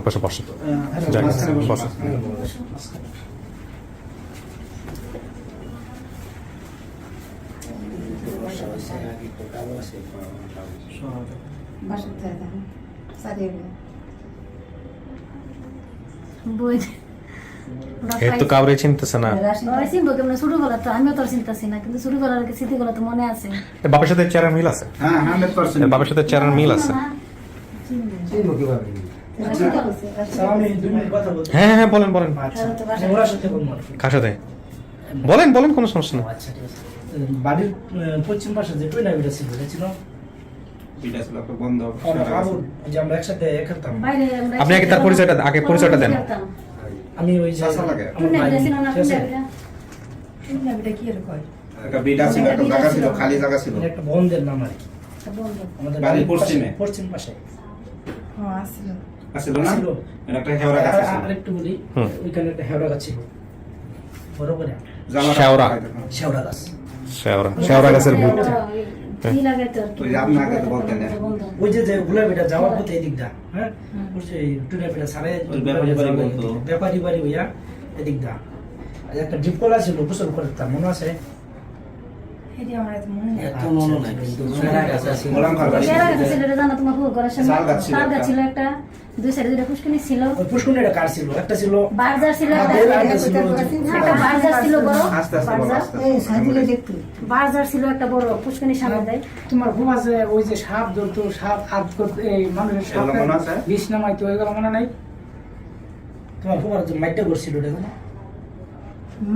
পাশে বসেন, বসেন। তো কাউরে চিনতেছে না, চিনবো কেমন? ছোটবেলা তো আমিও তো চিন্তাছি না, কিন্তু ছোটবেলার স্মৃতিগুলো তো মনে আছে। বাবার সাথে চেহারার মিল আছে, বাবার সাথে চেহারার মিল আছে। হ্যাঁ হ্যাঁ, বলেন বলেন, কার সাথে বলেন বলেন, কোনো সমস্যা নেই। বাড়ির পশ্চিম পাশে যে টুইনা বিটা ছিল, আপনি আগে তার পরিচয়টা দেন। আমি ওই যে একটা বন্ধের নাম আর কি, আমাদের বাড়ির পশ্চিমে পশ্চিম পাশে আছিল না এটা একটা হেওড়া গাছ আছে আরেকটু বলি, ওইখানে একটা হেওড়া গাছ ছিল বড় করে, শেওড়া শেওড়া গাছ। শেওড়া গাছের ভূত। কি লাগে তোর? তো এই আপনাকে তো বলতেন না। ওই যে গোলাপিটা যাওয়ার পথে এদিক দা, হ্যাঁ সেই টুনাপিটা সারে ব্যাপারী বাড়ি হইয়া এদিক দা একটা ডিপ কলা ছিল, গোসল করতাম, মনে আছে? এত মনে নাই কিন্তু গোলাম খান বাড়ি। কেরা গাছ ছিল এটা জানো তোমার? ঘরের সামনে শাল গাছ ছিল শাল গাছ একটা। ছিল একটা, দুই সাইডে দুটো পুষ্কুনি ছিল, ওই পুষ্কুনিটা কার ছিল? একটা ছিল বারজার ছিল একটা, একটা ছিল একটা বারজার ছিল বড়, আস্তে আস্তে বলো, বারজার। আস্তে এই সাজিলে দেখতে বারজার ছিল একটা বড়, পুষ্কুনি সামনে দেয়। তোমার ঘুম আছে, ওই যে সাপ ধরতো, সাপ হাত করতে, এই মানুষের সাপ এগুলো মনে আছে? বিষ নামাইতো, এগুলো মনে নাই? তোমার ঘুম আছে, মাইটটা করছিল এটা না?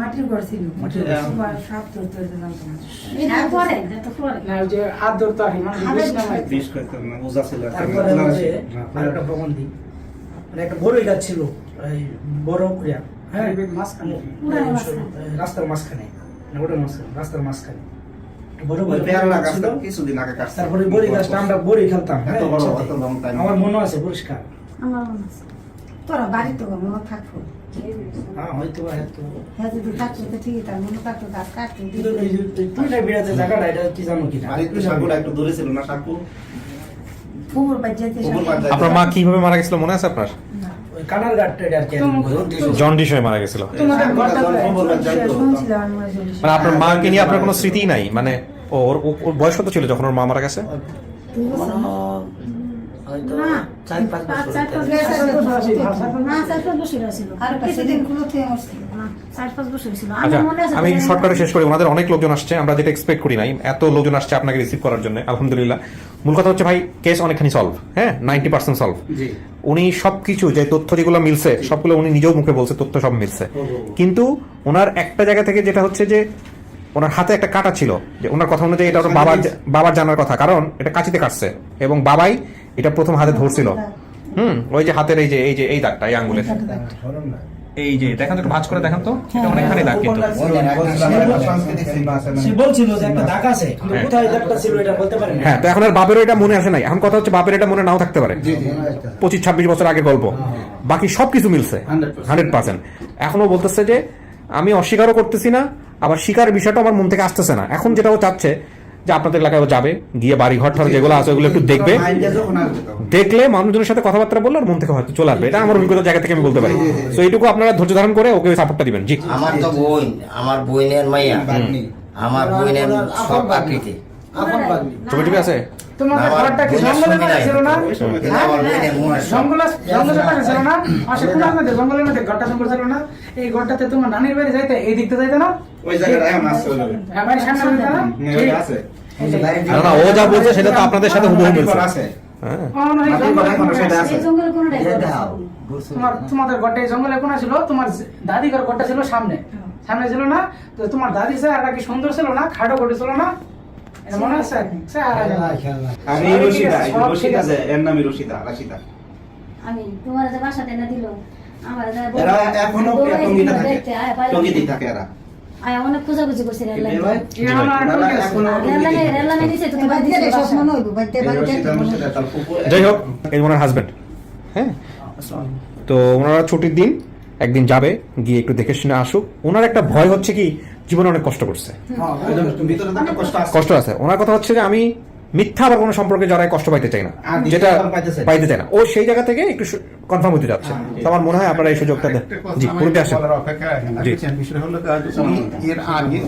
মাটির ঘর ছিল মাটির ঘর। সবার সাপ ধরতে জানতো না। এটা পরে, এটা পরে। না, ওই যে হাত ধরতো আর কি, মানুষের বিষ নামাইতো। বিশ করতেন না, ওজা ছিল একটা। তারপরে হচ্ছে আরেকটা প্রবন্ধী, মানে একটা বড়ই গাছ ছিল, এই বড় কুড়িয়া, হ্যাঁ মাঝখানে, রাস্তার মাঝখানে, না ওটার মাঝখানে, রাস্তার মাঝখানে বড় ওই বড় পেয়ারা গাছ গাছটা ছিল। কিছুদিন আগে কাটছে। তারপরে বড়ি গাছটা আমরা বড়ি খেলতাম, হ্যাঁ, এত বড়, একসাথে। এত long time। আমার মনে আছে পরিষ্কার। আমার মনে আছে। তোরা বাড়ি তো মনে থাকতো, হ্যাঁ হয়তো হয়তো হ্যাঁ যদি থাকতো তো ঠিকই, তার মনে থাকতো গাছ কাটতো কিন্তু এই যে তুইটা বিড়াতে জায়গাটা, এটা কি জানো কিনা? বাড়িতে সাকুটা একটু দূরে ছিল না, সাকু পুকুর বাড়ি যেতে পুকুর পাড় যাইতে। আপনার মা কিভাবে মারা গেছিল মনে আছে আপনার? ওই কানার গাছটা এটা আর কি জন্ডিস হয়ে মারা গেছিল। তোমাদের ঘরটা পুকুর পাড় যাইতো। শুনছিল আমার মনে হয়। মানে আপনার মাকে নিয়ে আপনার কোনো স্মৃতি নাই? মানে ওর ওর বয়স কত ছিল যখন ওর মা মারা গেছে? হয়তো না, 4-5 বছর চার পাঁচ হইতে বছর না, 4-5 বছর ছিল। আর কিছুদিন গুলো থেকে আসছিল না, 4-5 বছর ছিল। আচ্ছা, আমার মনে আছে। আমি শর্টকাটে শেষ করি। ওনাদের অনেক লোকজন আসছে, আমরা যেটা এক্সপেক্ট করি নাই, এত লোকজন আসছে আপনাকে রিসিভ করার জন্য, আলহামদুলিল্লাহ। মূল কথা হচ্ছে ভাই, কেস অনেকখানি সলভ, হ্যাঁ, 90% সলভ। জি। উনি সবকিছু যে তথ্য যেগুলো মিলছে সবগুলো উনি নিজেও মুখে বলছে, তথ্য সব মিলছে। কিন্তু ওনার একটা জায়গা থেকে যেটা হচ্ছে যে ওনার হাতে একটা কাটা ছিল, যে ওনার কথা অনুযায়ী এটা ওর বাবার জানার কথা, কারণ এটা কাঁচিতে কাটছে এবং বাবাই এটা প্রথম হাতে ধরছিল। ওই যে হাতের এই দাগটা, এই আঙ্গুলের এই যে দেখেন তো, একটু ভাঁজ করে দেখেন তো, এটা অনেকখানি দাগ কিন্তু। সে বলছিল যে একটা দাগ আছে, কিন্তু কোথায় দাগটা ছিল এটা বলতে পারেন না। হ্যাঁ, তো এখন আর বাপেরও এটা মনে আসে নাই। এখন কথা হচ্ছে বাপের এটা মনে নাও থাকতে পারে, 25-26 বছর আগের গল্প, বাকি সবকিছু মিলছে 100%। এখনো বলতেছে যে আমি অস্বীকারও করতেছি না, আবার স্বীকারের বিষয়টা আমার মন থেকে আসতেছে না। এখন যেটা ও চাচ্ছে যে আপনাদের এলাকায় ও যাবে, গিয়ে বাড়ি ঘর ঠর যেগুলো আছে ওগুলো একটু দেখবে, দেখলে মানুষজনের সাথে কথাবার্তা বললে ওর মন থেকে হয়তো চলে আসবে। এটা আমার অভিজ্ঞতার জায়গা থেকে আমি বলতে পারি। তো এইটুকু আপনারা ধৈর্য ধারণ করে ওকে সাপোর্টটা দিবেন। জি, আমার তো বোন, আমার বোনের মাইয়া, আমার বোনের সব আকৃতি। ছবি টবি আছে? তোমাদের আমার ঘরটা কি বোনের জঙ্গলের ছবি মধ্যে নাই। ছিল না? কিন্তু আমার বোনের মুখ আছে। জঙ্গলের মধ্যে ছিল না? পাশে কোনার মধ্যে, জঙ্গলের মধ্যে ঘরটা জঙ্গল ছিল না? এই ঘরটাতে তোমার নানির বাড়ি যাইতে, এই দিকতে যাইতে না? ওই জায়গাটা এখন আসছে ওই জায়গায়। হ্যাঁ, বাড়ির সামনে যাইতে না? ওই আছে। না না, ও যা বলছে সেটা তো আপনাদের সাথে হুবহু মিলছে। আছে। হ্যাঁ, সেটা আছে। এই জঙ্গলে কোনটাই তোমাদের ঘরটা এই জঙ্গলে কোনা ছিল, তোমার দাদিঘর ঘরটা ছিল সামনে, সামনে ছিল না? তো তোমার দাদি চেহারাটা কি সুন্দর ছিল না? খাটো করে ছিল না? এটা মনে আছে? চেহারা আর এই রশিদা, এই যে রশিদা যে, এর নামই রশিদা, রাশিদা। আমি তোমার যে বাসাতে না দিল, আমার যা এরা এখনো টঙ্গিতে থাকে, টঙ্গিতেই থাকে এরা। আয় অনেক খোঁজাখুঁজি করছি রেল লাইনে। রেল লাইনে দিছে তো বাড়ি গেলে সব মনে হইব, বাড়িতে এই বাড়িতে রশিদা, রশিদা, তার পুকুর। যাই হোক, এই ওনার হাজবেন্ড। হ্যাঁ, তো ওনারা ছুটির দিন একদিন যাবে, গিয়ে একটু দেখে শুনে আসুক। ওনার একটা ভয় হচ্ছে কি, জীবনে অনেক কষ্ট করছে, ভিতরে তো একটা কষ্ট আছে। কষ্ট আছে। ওনার কথা হচ্ছে যে আমি মিথ্যা আবার কোনো সম্পর্কে জড়ায় কষ্ট পাইতে চাই না, আর যেটা পাইতে চাই না। পাইতে চাই না। ও সেই জায়গা থেকে একটু কনফার্ম হতে যাচ্ছে। তো আমার মনে হয় আপনারা এই সুযোগটা দেন। জি, পুরোতে আসেন। জি। বিষয় হলো উনি এর আগে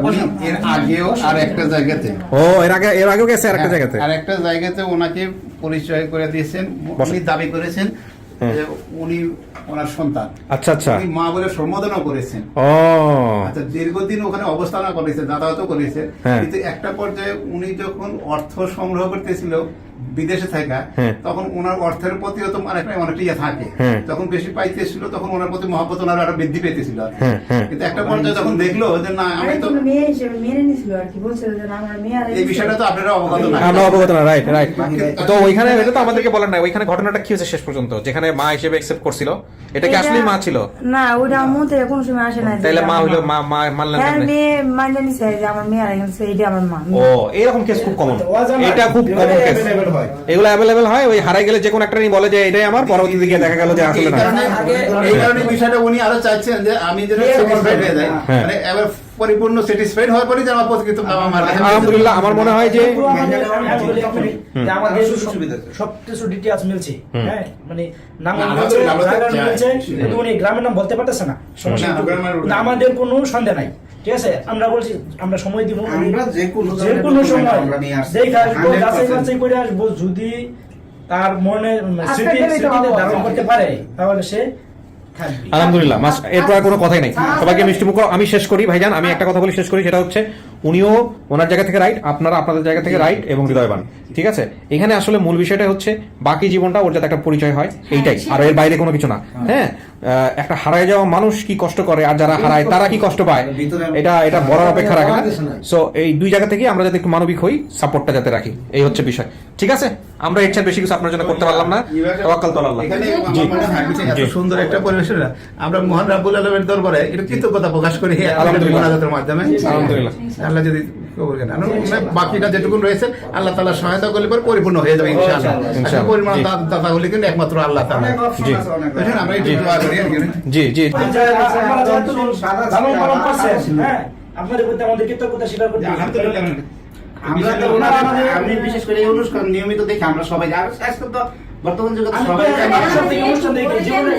উনি এর আগেও আর একটা জায়গাতে ও এর আগেও গেছে আর একটা জায়গাতে। আর একটা জায়গাতে ওনাকে পরিচয় করে দিয়েছেন, উনি দাবি করেছেন যে উনি ওনার সন্তান। আচ্ছা আচ্ছা, উনি মা বলে সম্বোধনও করেছেন। ও আচ্ছা, দীর্ঘদিন ওখানে অবস্থান করেছে, যাতায়াতও করেছে, হ্যাঁ। কিন্তু একটা পর্যায়ে উনি যখন অর্থ সংগ্রহ করতেছিল বিদেশে থাকা, হ্যাঁ। তখন ওনার অর্থের প্রতিও তো অনেকটা ইয়ে থাকে। হ্যাঁ। যখন বেশি পাইতেছিল তখন ওনার প্রতি মহব্বত ওনার আরো বৃদ্ধি পেতেছিল আর কি। হ্যাঁ, হ্যাঁ। কিন্তু একটা পর্যায়ে যখন দেখলো যে না আমি তো মেয়ে হিসেবে মেনে নিছিল আর কি, বলছিল যে না, আমার মেয়ে আর এই বিষয়টা তো আপনারা অবগত না। আমরা অবগত না, রাইট রাইট। তো ওইখানে এটা তো আমাদেরকে বলেন না, ওইখানে ঘটনাটা কি হয়েছে শেষ পর্যন্ত, যেখানে মা হিসেবে অ্যাকসেপ্ট করছিল, এটা কি আসলেই মা ছিল? না, ওইটা আমার মন থেকে কোনো সময় আসে না। তাইলে মা হইলো মা মানলেন হ্যাঁ, কেমনে? মেয়ে মানে নিছে যে আমার মেয়ে আর গেছে, এইটা আমার মা। ও, এরকম কেস খুব কমন, এটা খুব কমন কেস, এগুলো অ্যাভেলেবেল হয়। ওই হারাই গেলে যে কোনো একটা বলে যে এটাই আমার, পরবর্তীতে গিয়ে দেখা গেল যে আসলে না। এই কারণে বিষয়টা উনি আরো চাচ্ছেন যে আমি যেন স্যাটিসফাইড হয়ে যাই, হ্যাঁ। মানে এবার পরিপূর্ণ স্যাটিসফাইড হওয়ার পরে যে আমার প্রকৃত বাবা মার কাছে আলহামদুলিল্লাহ, আমার মনে হয় যে আমাদের সবকিছু ডিটেইলস মিলছে, হ্যাঁ, মানে নাম না, মিলছে, আমরা জায়গা চাই। মিলছে, কিন্তু উনি গ্রামের নাম বলতে পারতেছে না, সমস্যা না, কিন্তু গ্রামের- না, আমাদের কোনো সন্দেহ নাই, ঠিক আছে, আমরা বলছি আমরা সময় দিব, আমরা যে কোনো যে ধরনের কোনো document সময় আমরা নিয়ে আসছি। দেখে আসবো, 100% যাচাই বাছাই করে আসবো, যদি তার মনে আজকে স্মৃতিতে গেলেই তো পাবো। ধারণ করতে পারে তাহলে সে থাকবে। আলহামদুলিল্লাহ, এরপর আর কোনো কথাই নাই। সবাইকে মিষ্টি মুখ আমি শেষ করি ভাইজান, আমি একটা কথা বলি শেষ করি, সেটা হচ্ছে উনিও ওনার জায়গা থেকে রাইট, আপনারা আপনাদের জায়গা থেকে রাইট এবং হৃদয়বান, ঠিক আছে। এখানে আসলে মূল বিষয়টা হচ্ছে বাকি জীবনটা ওর যাতে একটা পরিচয় হয়, এইটাই, আর এর বাইরে কোনো কিছু না। হ্যাঁ, একটা হারায় যাওয়া মানুষ কি কষ্ট করে আর যারা হারায় তারা কি কষ্ট পায়, এটা এটা বড় অপেক্ষা রাখে না। সো এই দুই জায়গা থেকে আমরা যাতে একটু মানবিক হই, সাপোর্টটা যাতে রাখি, এই হচ্ছে বিষয়, ঠিক আছে। আমরা এর চেয়ে বেশি কিছু আপনার জন্য করতে পারলাম না, তাওয়াক্কাল তো আল্লাহ। এখানে জি। আমার মনে হয় এত জি। সুন্দর একটা পরিবেশে আমরা মহান রাব্বুল আলামিনের দরবারে একটু কৃতজ্ঞতা প্রকাশ করি আলহামদুলিল্লাহ। মোনাজাতের মাধ্যমে। আলহামদুলিল্লাহ। আল্লাহ যদি কবুল করেন, বাকিটা যেটুকু রয়েছে আল্লাহ তাআলা সহায়তা করলে পরে পরিপূর্ণ হয়ে যাবে ইনশাআল্লাহ। ইনশাআল্লাহ। পরিমাণ জি। দাতা হলে কিন্তু একমাত্র আল্লাহ তাআলা। জি। বুঝলেন, আমরা একটু দোয়া করি আর কি। জি জি আপনারা যেহেতু লালন পালন করছেন, হ্যাঁ, আপনাদের প্রতি আমাদের কৃতজ্ঞতা স্বীকার করতে হবে। আলহামদুলিল্লাহ। আমরা তো আমি বিশেষ করে এই অনুষ্ঠান নিয়মিত দেখি, আমরা সবাই আজকে তো বর্তমান যুগে আমি সবাই তো অনুষ্ঠান থেকে অনুষ্ঠান দেখি, জীবনে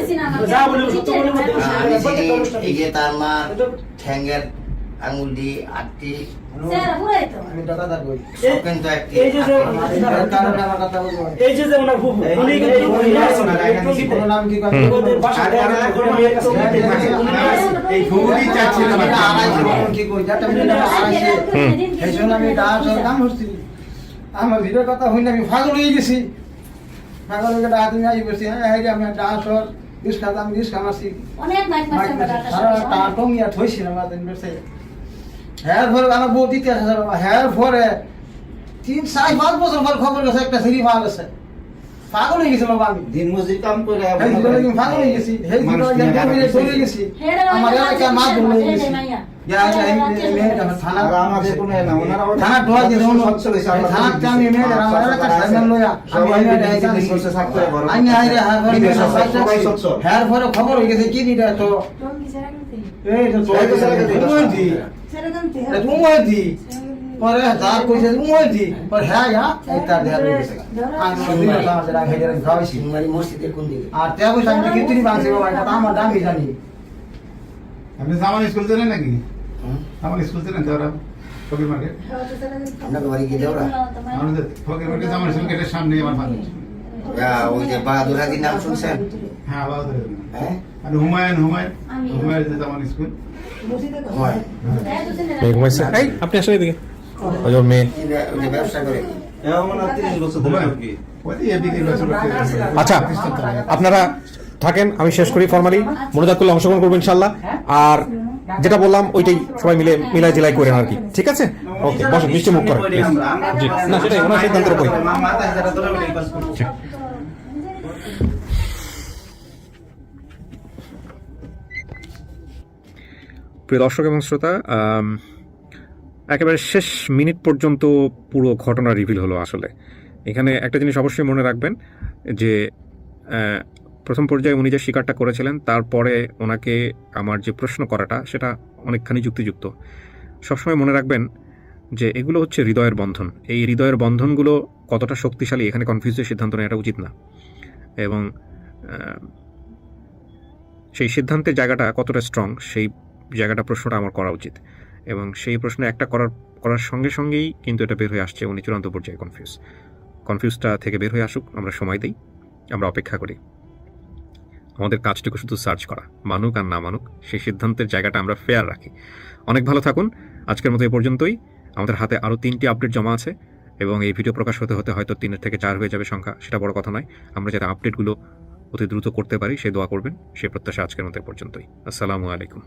যা বলি সত্য বলে মধ্যে প্রত্যেকটা অনুষ্ঠান এই যে তার মা দেখি। ঠ্যাঙ্গের আঙুল দিয়ে আটটি স্যার, পুরাই তো। আমি দাদা কই সব কিন্তু একটি এই যে আমার কথা বলবো এই যে ওনার ফুফু, উনি কিন্তু কোনো নাম কি করে ওদের বাসা মেয়ের কাছে এই ফুলই চাচ্ছিলাম আর কি। কি কই যাতে আমি আড়াইশে এই জন্য আমি ডান্স কাম করছি। আমার ভিডিও কথা হইলে আমি পাগল হয়ে গেছি, পাগল হয়ে গেলে আদমি আই বসি। হ্যাঁ, আমি ডান্স ডিসকাউন্ট আমি ডিসকাউন্ট আসি অনেক মাইক মারছে আমরা ডাটা সারা সবাই। টাটং ইয়া থইছিলাম আদিন বসে। হ্যাঁ পরে আমার বউ দিতে আছে, হ্যাঁ পরে 3-4-5 বছর পর খবর গেছে একটা সিঁড়ি পাওয়া গেছে। পাগল হয়ে গেছি বাবা, আমি দিন মজুরি কাম করে এই জীবনে আমি পাগল হয়ে গেছি, এই জীবনে আমি চলে গেছি। হেডে আমার মাইয়া এলাকার মা বলে হেডে গেছি মাইয়া। থানা আর আমাদের কোনো এ না, ওনারা থানা ঢোয়া দিয়ে সচ্ছল হয়েছে, আল্লাহ থানা আমি মেয়েদের আমার এলাকার সাইমান লইয়া আমি সবাই মেয়েদের বিদেশে আইছি। বসে থাকতে হয় বড়। আইনে আইরে বিদেশে সবাই সচ্ছল। হ্যাঁ পরে খবর হয়ে গেছে কি দিটা তো টঙ্গি ছেড়ে গেছে। এই তো এই তো ছেড়ে গেছে। ছেড়ে গেছে। উমর দি পরে যা কইছে উমর দি পরে হ্যাঁ ইয়া এই তার দেয়া হয়ে গেছে। আমি দিন সামনে রাখে যাই খাওয়াইছি। সিংমারি মসজিদের কোন দিকে? আর তে কইছে আমি কিতনি বাংছি বাবা, এটা তো আমার দামি জানি। আপনি জামান স্কুল চেনেন নাকি? আমার স্কুল চেনেন তো ওরা ফকির মার্কেট? আপনার বাড়ি গিয়ে ওরা আমাদের ফকির মার্কেট জামান স্কুল গেটের সামনে আমার বাড়ি। ওই যে বাহাদুর হাজির নাম শুনছেন? হ্যাঁ, বাবা ধরে। হ্যাঁ, আর হুমায়ুন যে জামান স্কুল। হয়। ঘুমাইছে। এই আপনি আসলে এদিকে, ওই যে ওর মেয়ে। ওই যে ব্যবসা করে এমন আর 30 বছর ধরে হুমায়ুন ঢুকি। ওই যে এদিকে বছর আচ্ছা, আপনারা থাকেন, আমি শেষ করি ফর্মালি, মনোজাত করলে অংশগ্রহণ করবো ইনশাল্লাহ। আর যেটা বললাম ওইটাই সবাই মিলে মিলাই জিলাই করেন আর কি, ঠিক আছে। ওকে, বসুন, মিষ্টি মুখ করেন please। জি, না সেটাই ওনার সিদ্ধান্তের উপরে। মাথা যারা ধরে আমি পাস করছি। প্রিয় দর্শক এবং শ্রোতা, একেবারে শেষ মিনিট পর্যন্ত পুরো ঘটনা রিভিল হলো। আসলে এখানে একটা জিনিস অবশ্যই মনে রাখবেন যে প্রথম পর্যায়ে উনি যে স্বীকারটা করেছিলেন, তারপরে ওনাকে আমার যে প্রশ্ন করাটা সেটা অনেকখানি যুক্তিযুক্ত। সবসময় মনে রাখবেন যে এগুলো হচ্ছে হৃদয়ের বন্ধন। এই হৃদয়ের বন্ধনগুলো কতটা শক্তিশালী এখানে কনফিউজের সিদ্ধান্ত নেওয়াটা উচিত না, এবং সেই সিদ্ধান্তের জায়গাটা কতটা স্ট্রং সেই জায়গাটা প্রশ্নটা আমার করা উচিত, এবং সেই প্রশ্ন একটা করার সঙ্গে সঙ্গেই কিন্তু এটা বের হয়ে আসছে উনি চূড়ান্ত পর্যায়ে কনফিউজটা থেকে বের হয়ে আসুক, আমরা সময় দিই, আমরা অপেক্ষা করি। আমাদের কাজটুকু শুধু সার্চ করা, মানুক আর না মানুক সেই সিদ্ধান্তের জায়গাটা আমরা ফেয়ার রাখি। অনেক ভালো থাকুন, আজকের মতো এ পর্যন্তই। আমাদের হাতে আরও 3টি আপডেট জমা আছে, এবং এই ভিডিও প্রকাশ হতে হতে হয়তো 3 থেকে 4 হয়ে যাবে সংখ্যা, সেটা বড় কথা নয়। আমরা যাতে আপডেটগুলো অতি দ্রুত করতে পারি সেই দোয়া করবেন, সেই প্রত্যাশা আজকের মতো পর্যন্তই। আসসালামু আলাইকুম।